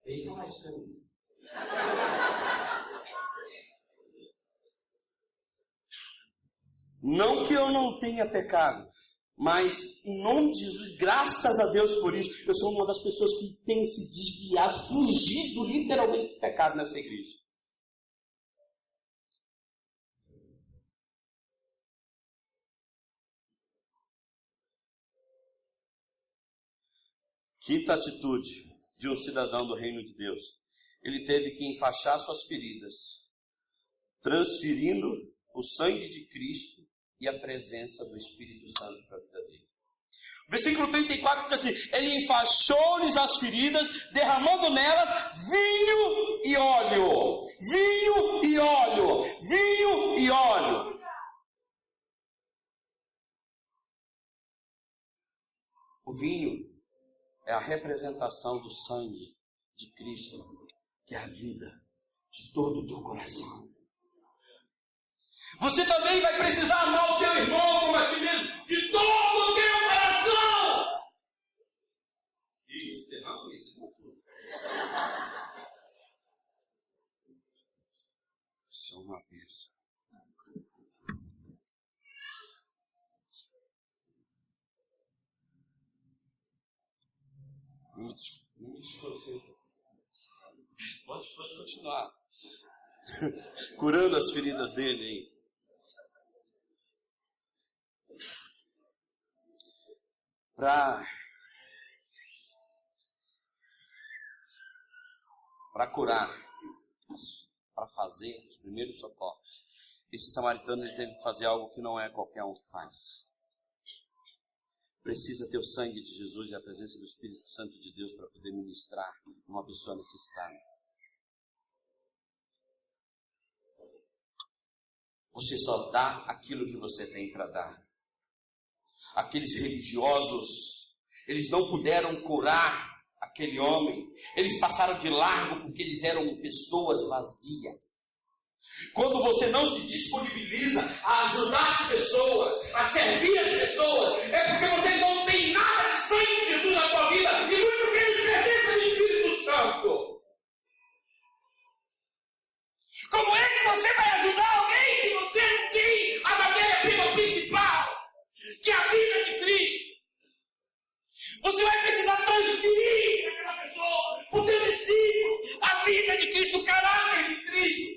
Ele fala isso também. Não que eu não tenha pecado, Mas, em nome de Jesus, graças a Deus por isso, eu sou uma das pessoas que tem se desviado, fugido literalmente do pecado nessa igreja. Quinta atitude de um cidadão do reino de Deus. Ele teve que enfaixar suas feridas, transferindo o sangue de Cristo e a presença do Espírito Santo para a vida dele. Versículo 34 diz assim: ele enfaixou-lhes as feridas, derramando nelas vinho e óleo. Vinho e óleo. Vinho e óleo. O vinho é a representação do sangue de Cristo, que é a vida de todo o teu coração. Você também vai precisar amar o teu irmão como a ti mesmo, de todo o teu coração. Isso, derrama tudo. Isso é uma bênção. Não me desconcentra. Pode continuar. Curando as feridas dele aí. Para curar, para fazer os primeiros socorros, esse samaritano ele teve que fazer algo que não é qualquer um que faz. Precisa ter o sangue de Jesus e a presença do Espírito Santo de Deus para poder ministrar uma pessoa necessitada. Você só dá aquilo que você tem para dar. Aqueles religiosos, eles não puderam curar aquele homem. Eles passaram de largo porque eles eram pessoas vazias. Quando você não se disponibiliza a ajudar as pessoas, a servir as pessoas, é porque você não tem nada de sangue de Jesus na tua vida e muito menos presença do Espírito Santo. Como é que você vai ajudar alguém se você não tem a matéria-prima principal, que é a vida de Cristo? Você vai precisar transferir àquela pessoa o teu discípulo, a vida de Cristo, o caráter de Cristo.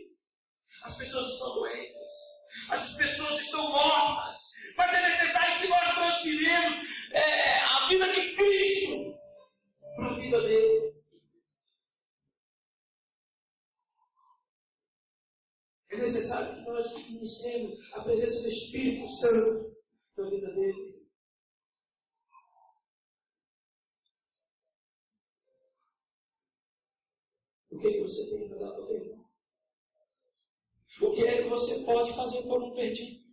As pessoas estão doentes, as pessoas estão mortas, mas é necessário que nós transferimos a vida de Cristo para a vida dele. É necessário que nós ministremos a presença do Espírito Santo na vida dele. O que é que você tem para dar para o teu irmão? O que é que você pode fazer por um perdido?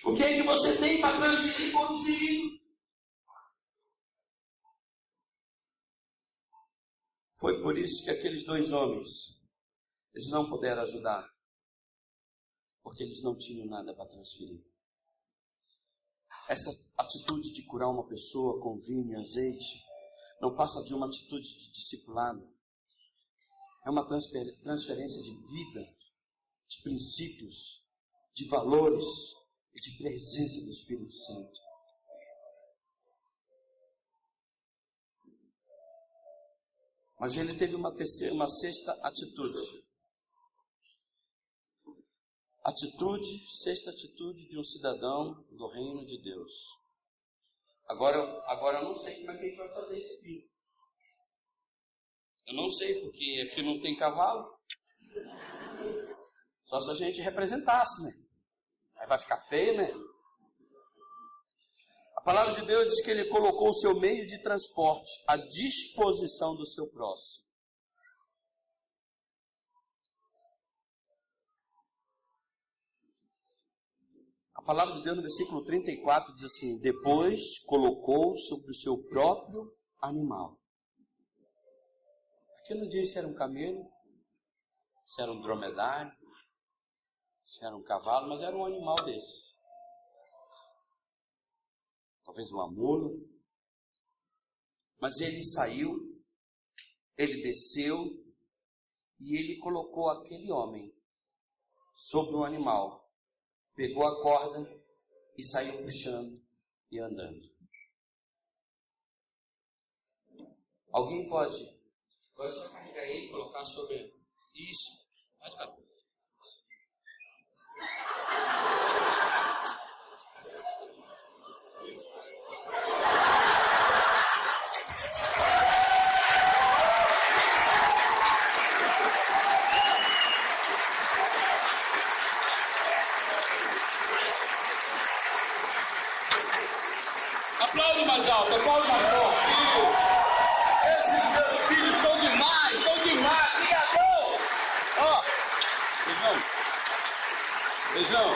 O que é que você tem para transferir por um ferido? Foi por isso que aqueles dois homens, eles não puderam ajudar, porque eles não tinham nada para transferir. Essa atitude de curar uma pessoa com vinho e azeite não passa de uma atitude de discipulado. É uma transferência de vida, de princípios, de valores e de presença do Espírito Santo. Mas ele teve uma sexta atitude. Sexta atitude de um cidadão do reino de Deus. Agora eu não sei como é que a gente vai fazer isso aqui. Eu não sei, porque aqui não tem cavalo. Só se a gente representasse, né? Aí vai ficar feio, né? A palavra de Deus diz que ele colocou o seu meio de transporte à disposição do seu próximo. A palavra de Deus no versículo 34 diz assim: depois colocou sobre o seu próprio animal. Aqui não diz se era um camelo, se era um dromedário, se era um cavalo, mas era um animal desses. Talvez uma mula. Mas ele saiu, ele desceu e ele colocou aquele homem sobre um animal. Pegou a corda e saiu puxando e andando. Alguém pode? Agora só carregar ele e colocar sobre isso. Vai ficar. Aplaude mais alto, aplaude mais forte. Esses meus filhos são demais, Obrigadão. Ó, Beijão.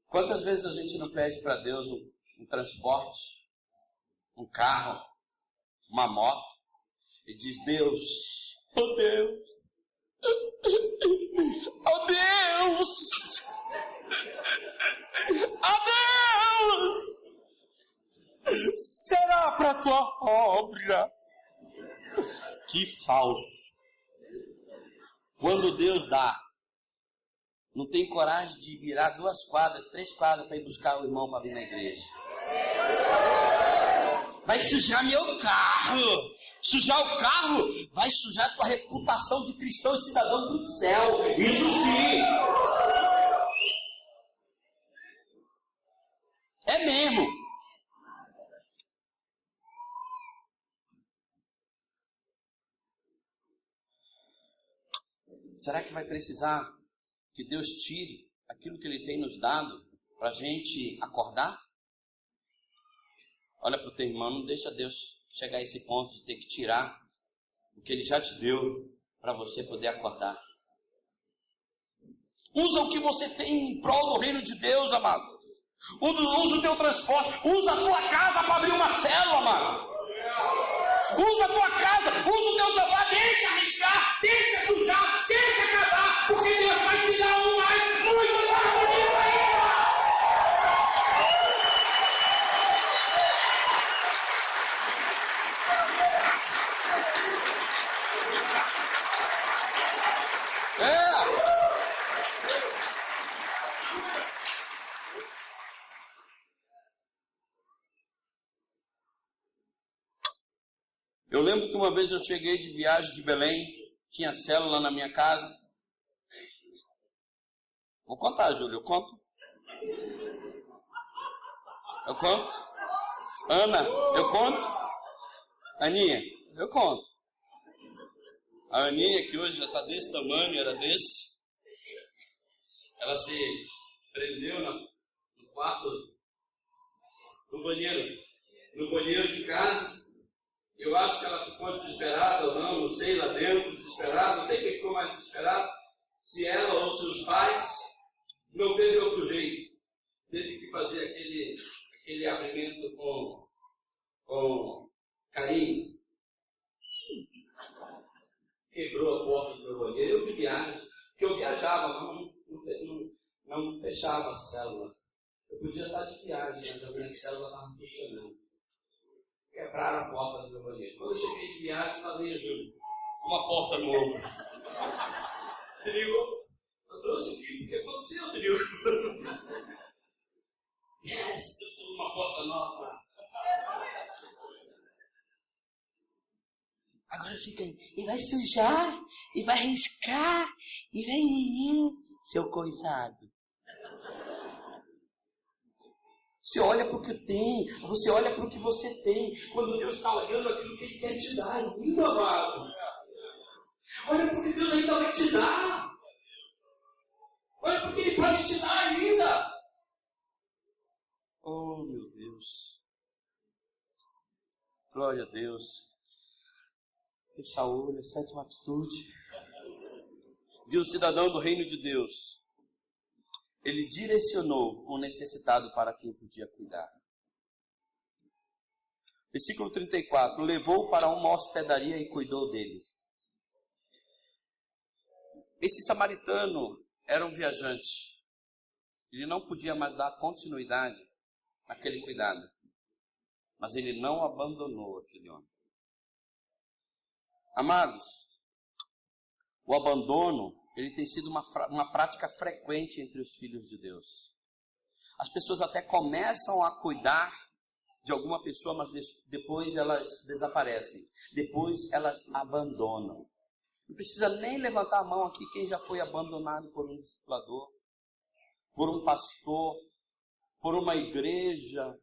Quantas vezes a gente não pede para Deus um transporte, um carro, uma moto, e diz: Deus, oh Deus, oh Deus, oh Deus, será para tua obra? Que falso. Quando Deus dá, não tem coragem de virar 2 quadras, 3 quadras para ir buscar o irmão para vir na igreja. Vai sujar meu carro. Sujar o carro vai sujar a tua reputação de cristão e cidadão do céu. Isso sim. É mesmo. Será que vai precisar que Deus tire aquilo que Ele tem nos dado para a gente acordar? Olha para o teu irmão, não deixa Deus chegar a esse ponto de ter que tirar o que Ele já te deu para você poder acordar. Usa o que você tem em prol do reino de Deus, amado. Usa o teu transporte, usa a tua casa para abrir uma célula, amado. Usa a tua casa, usa o teu sofá, deixa arriscar, deixa sujar, deixa acabar, porque Deus vai te dar muito mais bonito ainda. Eu lembro que uma vez eu cheguei de viagem de Belém, tinha célula na minha casa. Vou contar, Júlio, eu conto. Eu conto. Ana, eu conto. Aninha, eu conto. A Aninha, que hoje já está desse tamanho, era desse. Ela se prendeu no quarto, no banheiro de casa. Eu acho que ela ficou desesperada ou não sei, lá dentro, desesperada, não sei quem ficou mais desesperado, se ela ou seus pais. Não teve outro jeito. Teve que fazer aquele abrimento com carinho. Quebrou a porta do meu banheiro. Eu de viagem, porque eu viajava, não fechava a célula. Eu podia estar de viagem, mas a minha célula estava funcionando. Quebraram a porta do meu banheiro. Quando eu cheguei de viagem, lá veio Júlio, uma porta no ombro. Trio, eu trouxe aqui, o que aconteceu, Trio? Yes, eu estou numa porta nova. Agora fica aí, e vai sujar, e vai riscar, e vai seu coisado. Você olha para o que tem, você olha para o que você tem, quando Deus está olhando aquilo que Ele quer te dar ainda, amado. Olha para o que Deus ainda vai te dar. Olha para o que Ele pode te dar ainda. Oh, meu Deus. Glória a Deus. Fecha o olho, 7ª atitude. De um cidadão do reino de Deus. Ele direcionou o necessitado para quem podia cuidar. Versículo 34. Levou-o para uma hospedaria e cuidou dele. Esse samaritano era um viajante. Ele não podia mais dar continuidade àquele cuidado. Mas ele não abandonou aquele homem. Amados, o abandono, ele tem sido uma prática frequente entre os filhos de Deus. As pessoas até começam a cuidar de alguma pessoa, mas depois elas desaparecem. Depois elas abandonam. Não precisa nem levantar a mão aqui quem já foi abandonado por um discipulador, por um pastor, por uma igreja,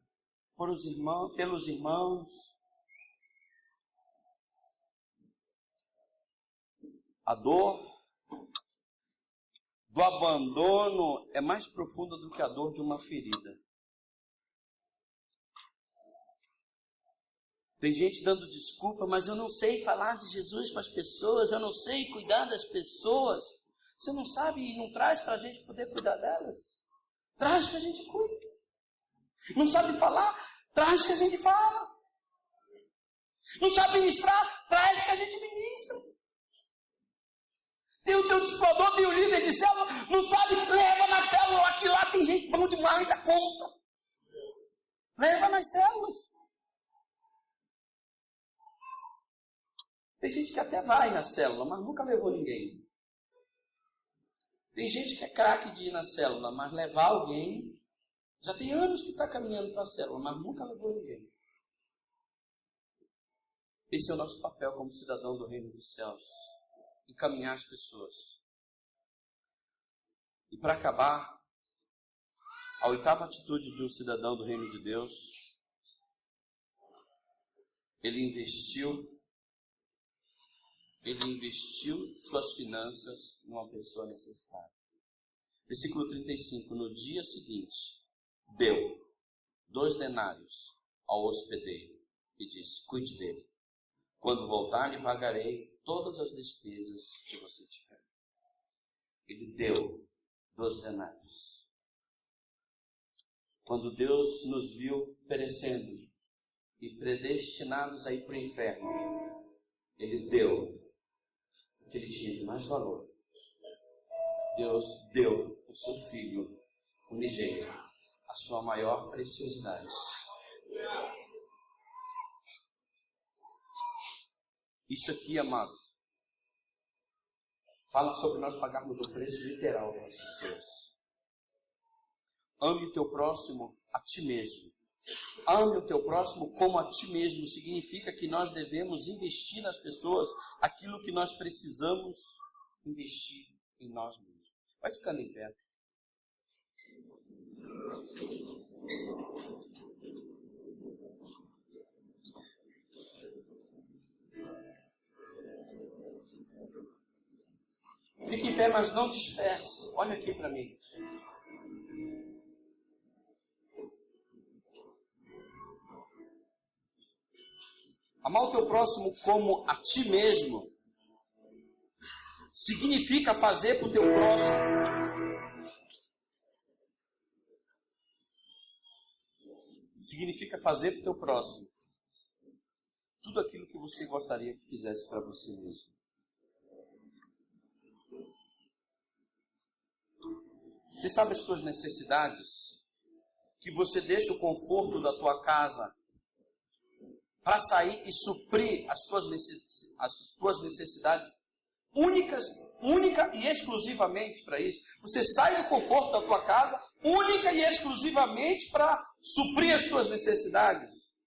pelos irmãos. A dor do abandono é mais profunda do que a dor de uma ferida. Tem gente dando desculpa, mas eu não sei falar de Jesus para as pessoas, eu não sei cuidar das pessoas. Você não sabe e não traz para a gente poder cuidar delas? Traz que a gente cuida. Não sabe falar? Traz que a gente fala. Não sabe ministrar? Traz que a gente ministra. Tem o teu discipulador, tem o líder de célula, não sabe? Leva na célula, aqui lá tem gente bom demais da conta. Leva nas células. Tem gente que até vai na célula, mas nunca levou ninguém. Tem gente que é craque de ir na célula, mas levar alguém, já tem anos que está caminhando para a célula, mas nunca levou ninguém. Esse é o nosso papel como cidadão do reino dos céus. Encaminhar as pessoas. E para acabar, a oitava atitude de um cidadão do reino de Deus, ele investiu suas finanças numa pessoa necessitada. Versículo 35, no dia seguinte, deu 2 denários ao hospedeiro e disse, cuide dele. Quando voltar, lhe pagarei todas as despesas que você tiver. Ele deu 2 denários. Quando Deus nos viu perecendo e predestinados a ir para o inferno, Ele deu o que Ele tinha de mais valor. Deus deu o seu Filho unigênito, a sua maior preciosidade. Isso aqui, amados, fala sobre nós pagarmos o preço literal das pessoas. Ame o teu próximo a ti mesmo. Ame o teu próximo como a ti mesmo. Significa que nós devemos investir nas pessoas aquilo que nós precisamos investir em nós mesmos. Vai ficando em pé. Fique em pé, mas não disperse. Olha aqui para mim. Amar o teu próximo como a ti mesmo significa fazer para o teu próximo tudo aquilo que você gostaria que fizesse para você mesmo. Você sabe as tuas necessidades? Que você deixa o conforto da tua casa para sair e suprir as tuas necessidades única e exclusivamente para isso. Você sai do conforto da tua casa única e exclusivamente para suprir as tuas necessidades.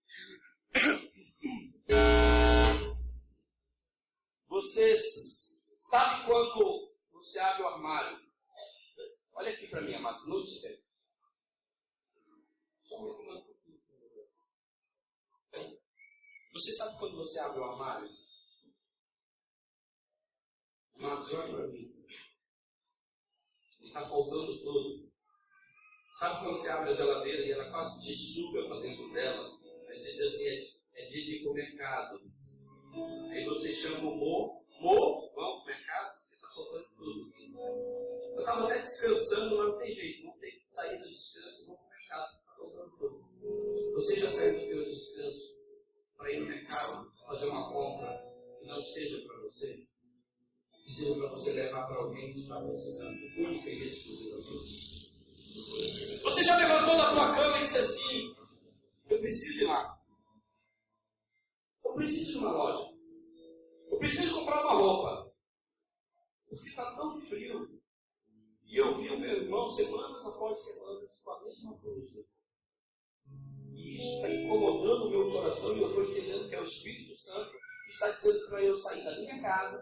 Você sabe quando você abre o armário? Olha aqui para mim, amado, não esquece. Você sabe quando você abre o armário? Amados, olha para mim. Está faltando tudo. Sabe quando você abre a geladeira e ela quase te suga para dentro dela? Aí você diz assim, é dia de ir para o mercado. Aí você chama o Mo, vamos para o mercado, porque está faltando tudo. Eu estava até descansando, mas não tem jeito. Não tem que sair do descanso e vamos para o mercado, está faltando tudo. Você já saiu do teu descanso para ir no mercado, fazer uma compra que não seja para você? Que seja para você levar para alguém que está precisando, única e exclusivamente. Você já levantou da tua cama e disse assim, eu preciso ir lá. Eu preciso ir numa loja. Eu preciso comprar uma roupa. Porque está tão frio. E eu vi o meu irmão semanas após semanas com a mesma blusa. E isso está incomodando o meu coração e eu estou entendendo que é o Espírito Santo que está dizendo para eu sair da minha casa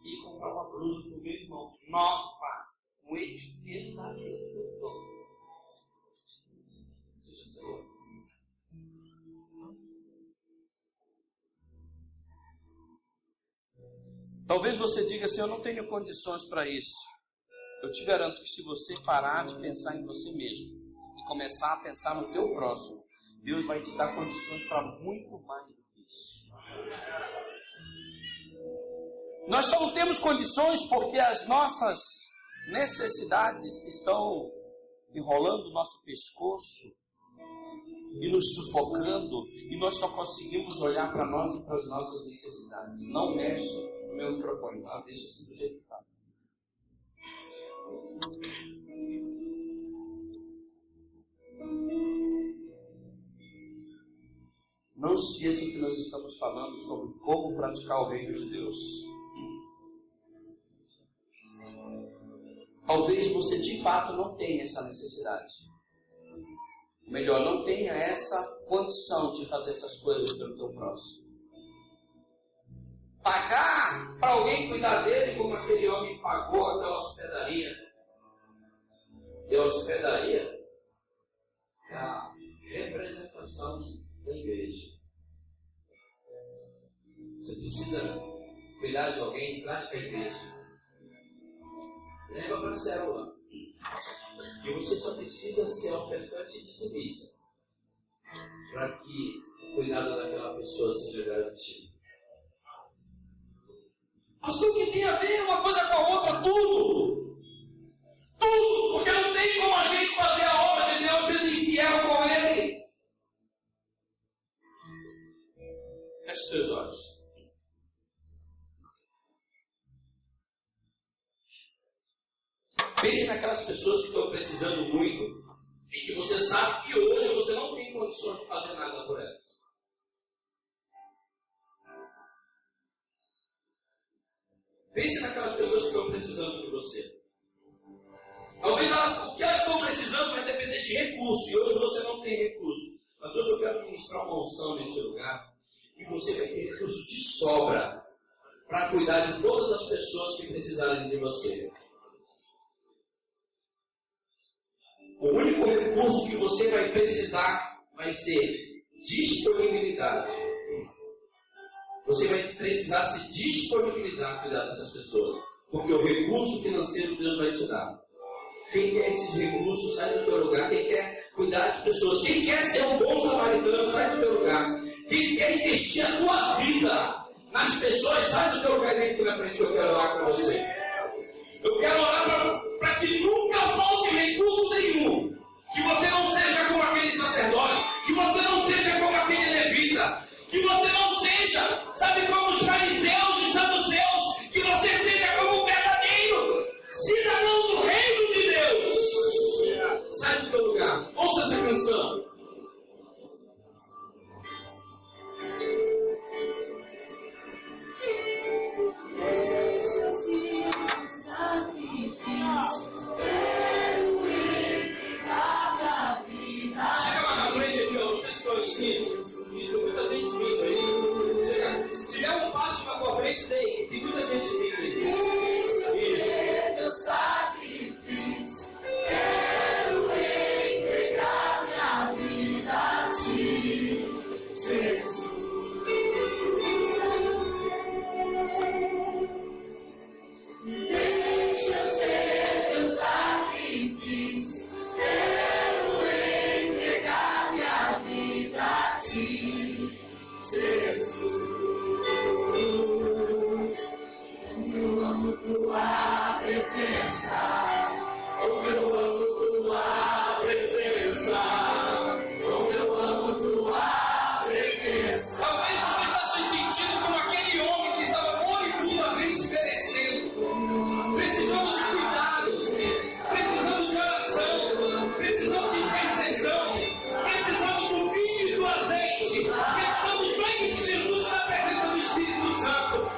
e comprar uma blusa para o meu irmão nova, com etiqueta do dono. Seja Senhor. Talvez você diga assim, eu não tenho condições para isso. Eu te garanto que se você parar de pensar em você mesmo e começar a pensar no teu próximo, Deus vai te dar condições para muito mais do que isso. Nós só não temos condições porque as nossas necessidades estão enrolando o nosso pescoço e nos sufocando, e nós só conseguimos olhar para nós e para as nossas necessidades. Não mexe no meu microfone, tá? Deixa assim do jeito que está. Não esqueça que nós estamos falando sobre como praticar o reino de Deus. Talvez você de fato não tenha essa necessidade. Melhor, não tenha essa condição de fazer essas coisas pelo teu próximo. Pagar para alguém cuidar dele como aquele homem pagou aquela hospedaria. E a hospedaria é a representação da igreja. Você precisa cuidar de alguém, trate para a igreja. Leva para a célula. E você só precisa ser ofertante e dizimista para que o cuidado daquela pessoa seja garantido. Mas o que tem a ver uma coisa com a outra? Tudo! Tudo! Porque não tem como a gente fazer a obra de Deus sendo infiel com Ele. Feche os teus olhos. Pense naquelas pessoas que estão precisando muito e que você sabe que hoje você não tem condições de fazer nada por elas. Pense naquelas pessoas que estão precisando de você. Talvez o que elas estão precisando vai depender de recurso, e hoje você não tem recurso. Mas hoje eu quero ministrar uma unção nesse lugar, e você vai ter recurso de sobra para cuidar de todas as pessoas que precisarem de você. O único recurso que você vai precisar vai ser disponibilidade. Você vai precisar se disponibilizar a cuidar dessas pessoas. Porque o recurso financeiro Deus vai te dar. Quem quer esses recursos, sai do teu lugar. Quem quer cuidar de pessoas, quem quer ser um bom samaritano, sai do teu lugar. Quem quer investir a tua vida nas pessoas, sai do teu lugar e vem aqui na frente que eu quero orar para você. Eu quero orar para que nunca falte recurso nenhum. Que você não seja como aquele sacerdote. Que você não seja como aquele levita. Que você não seja, sabe, como os fariseus e saduceus. Que você seja como um verdadeiro cidadão do reino de Deus. Sai do teu lugar. Ouça essa canção. Deixa-se o sacrifício. Quero entregar a vida. Chega lá na frente aqui, ó. Vocês estão aqui. Isso, muita gente vindo aí. Chega. Se tiver um passo na tua frente, tem muita gente vindo aí. Deixa-se o sacrifício. Quero entregar minha vida a ti, Jesus. Deixa ser teu sacrifício. Quero entregar minha vida a ti, Jesus. Eu amo tua presença. Eu amo tua presença. Eu amo tua presença. Talvez você está se sentindo como aquele homem que estava moribundamente envelhecendo, precisando de cuidados, precisando de oração, precisando de intercessão, precisando do vinho e do azeite, precisando do sangue de Jesus na presença do Espírito Santo.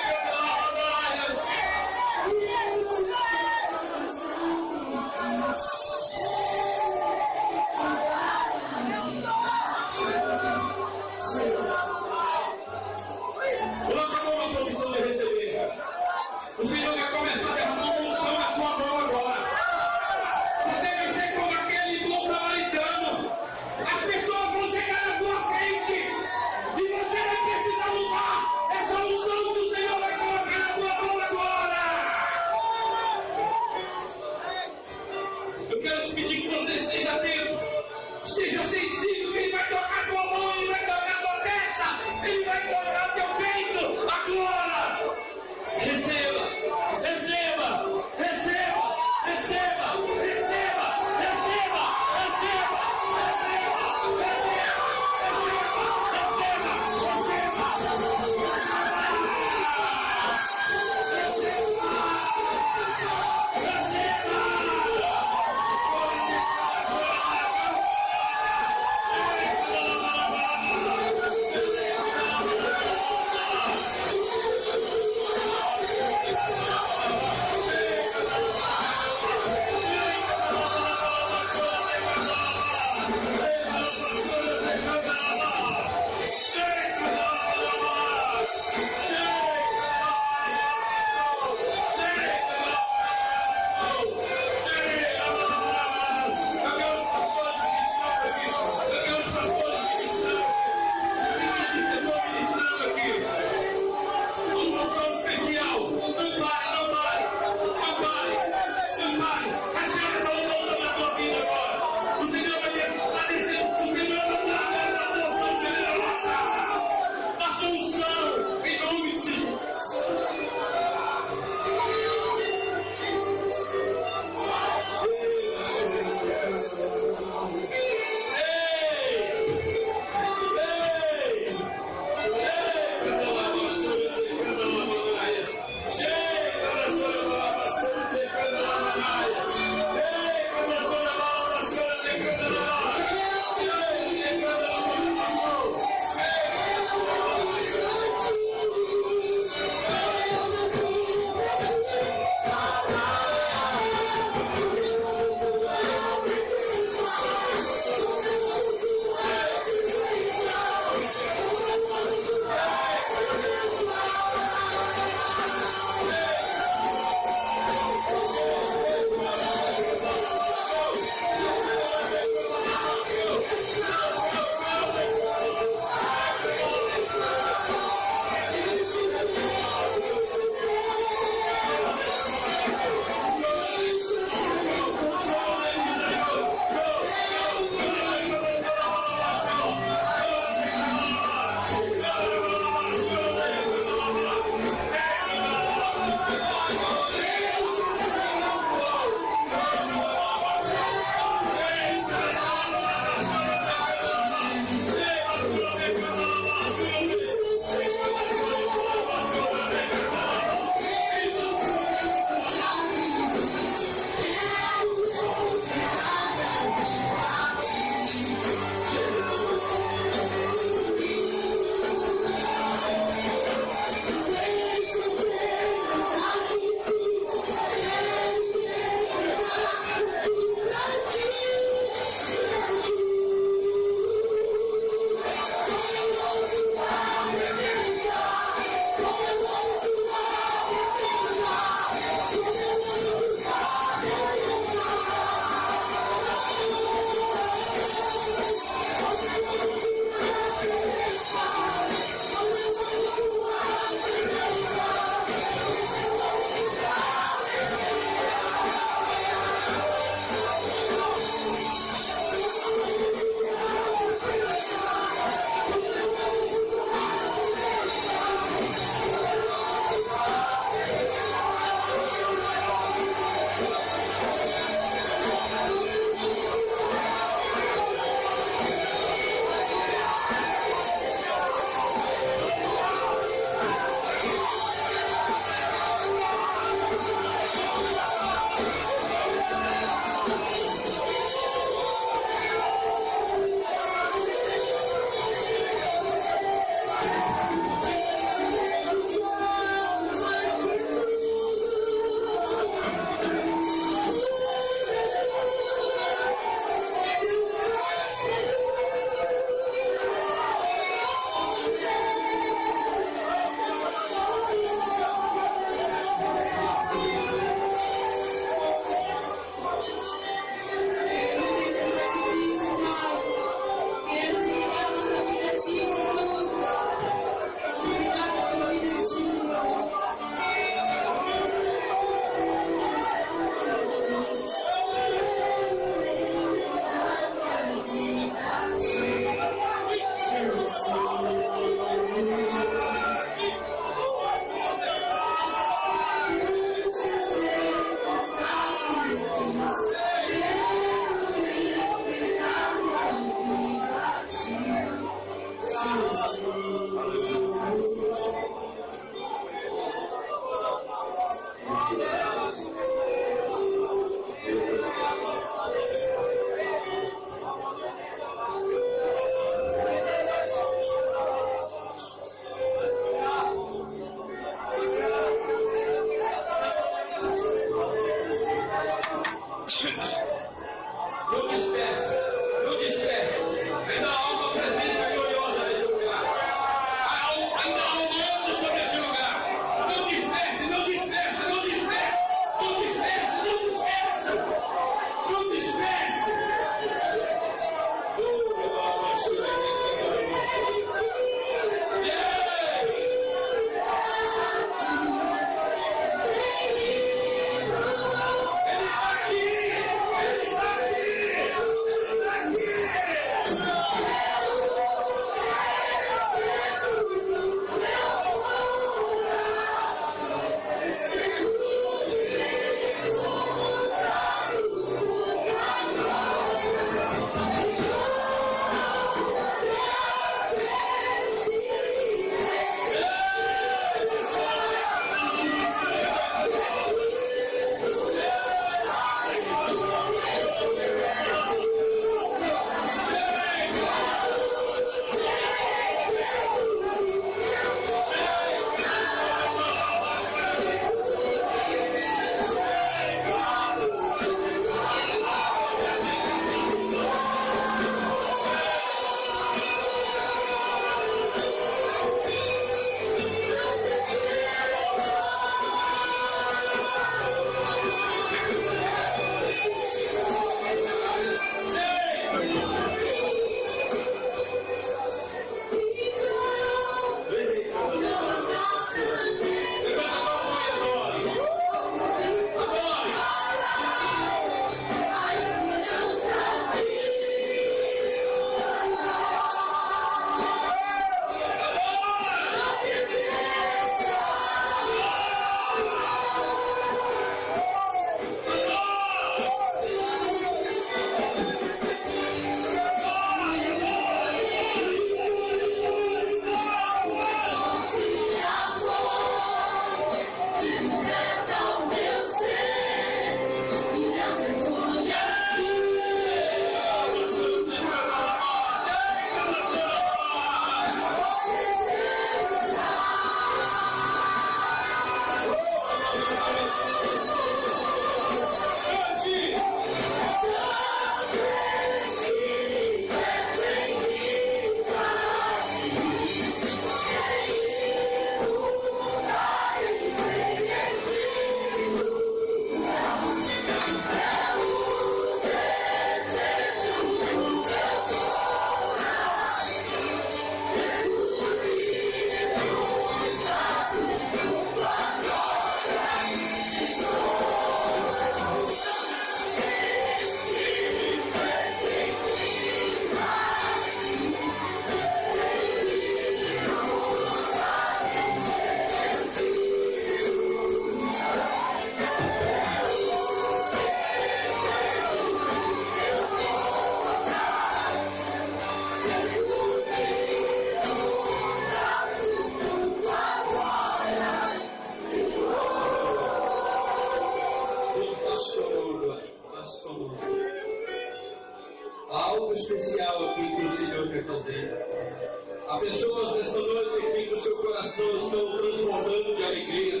pessoas nesta noite aqui que o seu coração estão transbordando de alegria,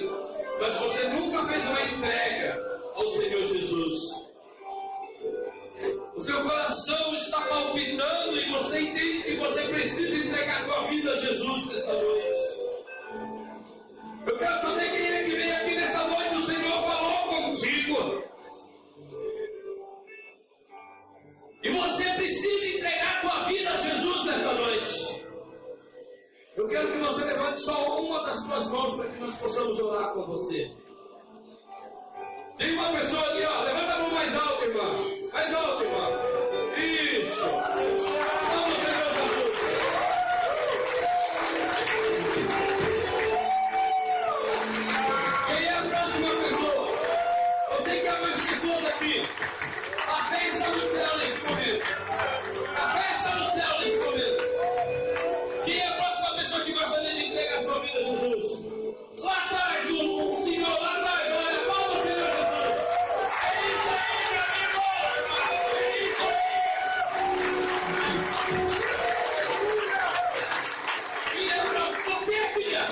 mas você nunca fez uma entrega ao Senhor Jesus. O seu coração está palpitando e você entende que você precisa entregar a sua vida a Jesus nesta noite. Eu quero saber quem é que vem aqui nesta noite. O Senhor falou contigo. E você precisa entregar a tua vida a Jesus nesta noite. Eu quero que você levante só uma das suas mãos para que nós possamos orar com você. Tem uma pessoa ali, ó. Levanta a mão mais alta, irmão. Mais alta, irmão. Isso. Vamos, Senhor Jesus. Quem é a próxima pessoa? Eu sei que há mais pessoas aqui. A fé está no céu nesse momento. A fé está no céu nesse momento. Quem é a próxima pessoa que gostaria de entregar a sua vida a Jesus? Lá atrás, o Senhor, lá atrás, olha, palma, Senhor Jesus. É isso aí, amigo. É isso aí. Filha, pronto, você é filha.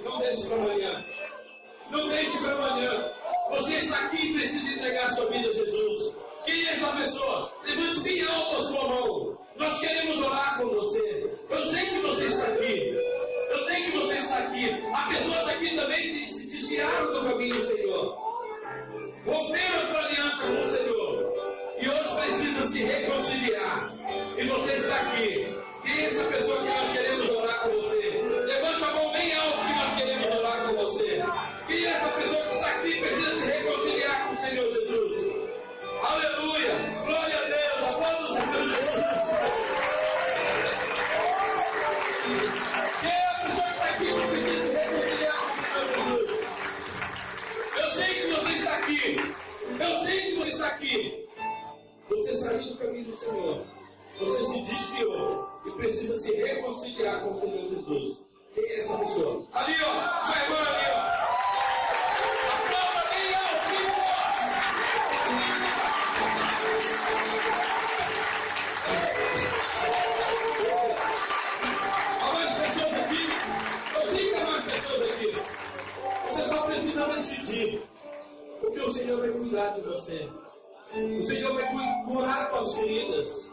Não deixe para amanhã. Não deixe para amanhã. Você está aqui e precisa entregar a sua vida a Jesus. Quem é essa pessoa? Levante bem alto a sua mão. Nós queremos orar com você. Eu sei que você está aqui. Eu sei que você está aqui. Há pessoas aqui também que se desviaram do caminho do Senhor. Romperam a sua aliança com o Senhor. E hoje precisa se reconciliar. E você está aqui. Quem é essa pessoa que nós queremos orar com você? Levante a mão bem alto que nós queremos orar com você. Quem é essa pessoa que está aqui e precisa se reconciliar com o Senhor Jesus? Aleluia! Glória a Deus! Aplauda o Senhor Jesus! Quem é a pessoa que está aqui e precisa se reconciliar com o Senhor Jesus? Eu sei que você está aqui. Eu sei que você está aqui. Você saiu do caminho do Senhor. Você se desviou e precisa se reconciliar com o Senhor Jesus. Quem é essa pessoa? Ali, ó. Sua irmã ali, ó. Aplauda bem alto, há mais pessoas aqui? Eu sei que há mais pessoas aqui. Você só precisa decidir. Porque o Senhor vai cuidar de você. O Senhor vai curar tuas feridas.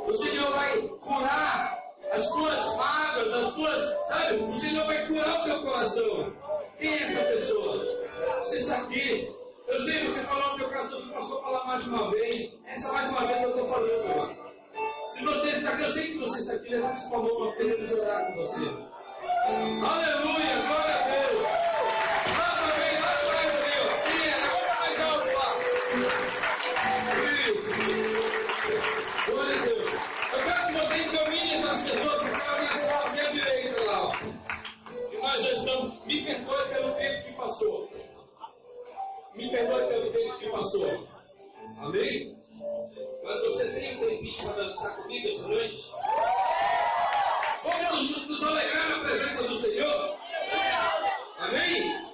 O Senhor vai curar as tuas mágoas, as tuas, sabe? O Senhor vai curar o teu coração. Quem é essa pessoa? Você está aqui. Eu sei que você falou no teu coração, você passou a falar mais uma vez. Essa mais uma vez eu estou falando, irmão. Se você está aqui, eu sei que você está aqui, levante sua mão, nós queremos orar com você. Aleluia, glória a Deus. Lá também, lá atrás, ali, ó. Levanta mais alto lá. Isso. Glória a Deus. Eu quero que você encaminhe essas pessoas que estão ali à direita lá. Ó. E nós já estamos. Me perdoe pelo tempo que passou. Me perdoe pelo tempo que passou. Amém? Mas você tem um tempinho para dançar comigo essa noite? Vamos nos alegrar na presença do Senhor? Amém?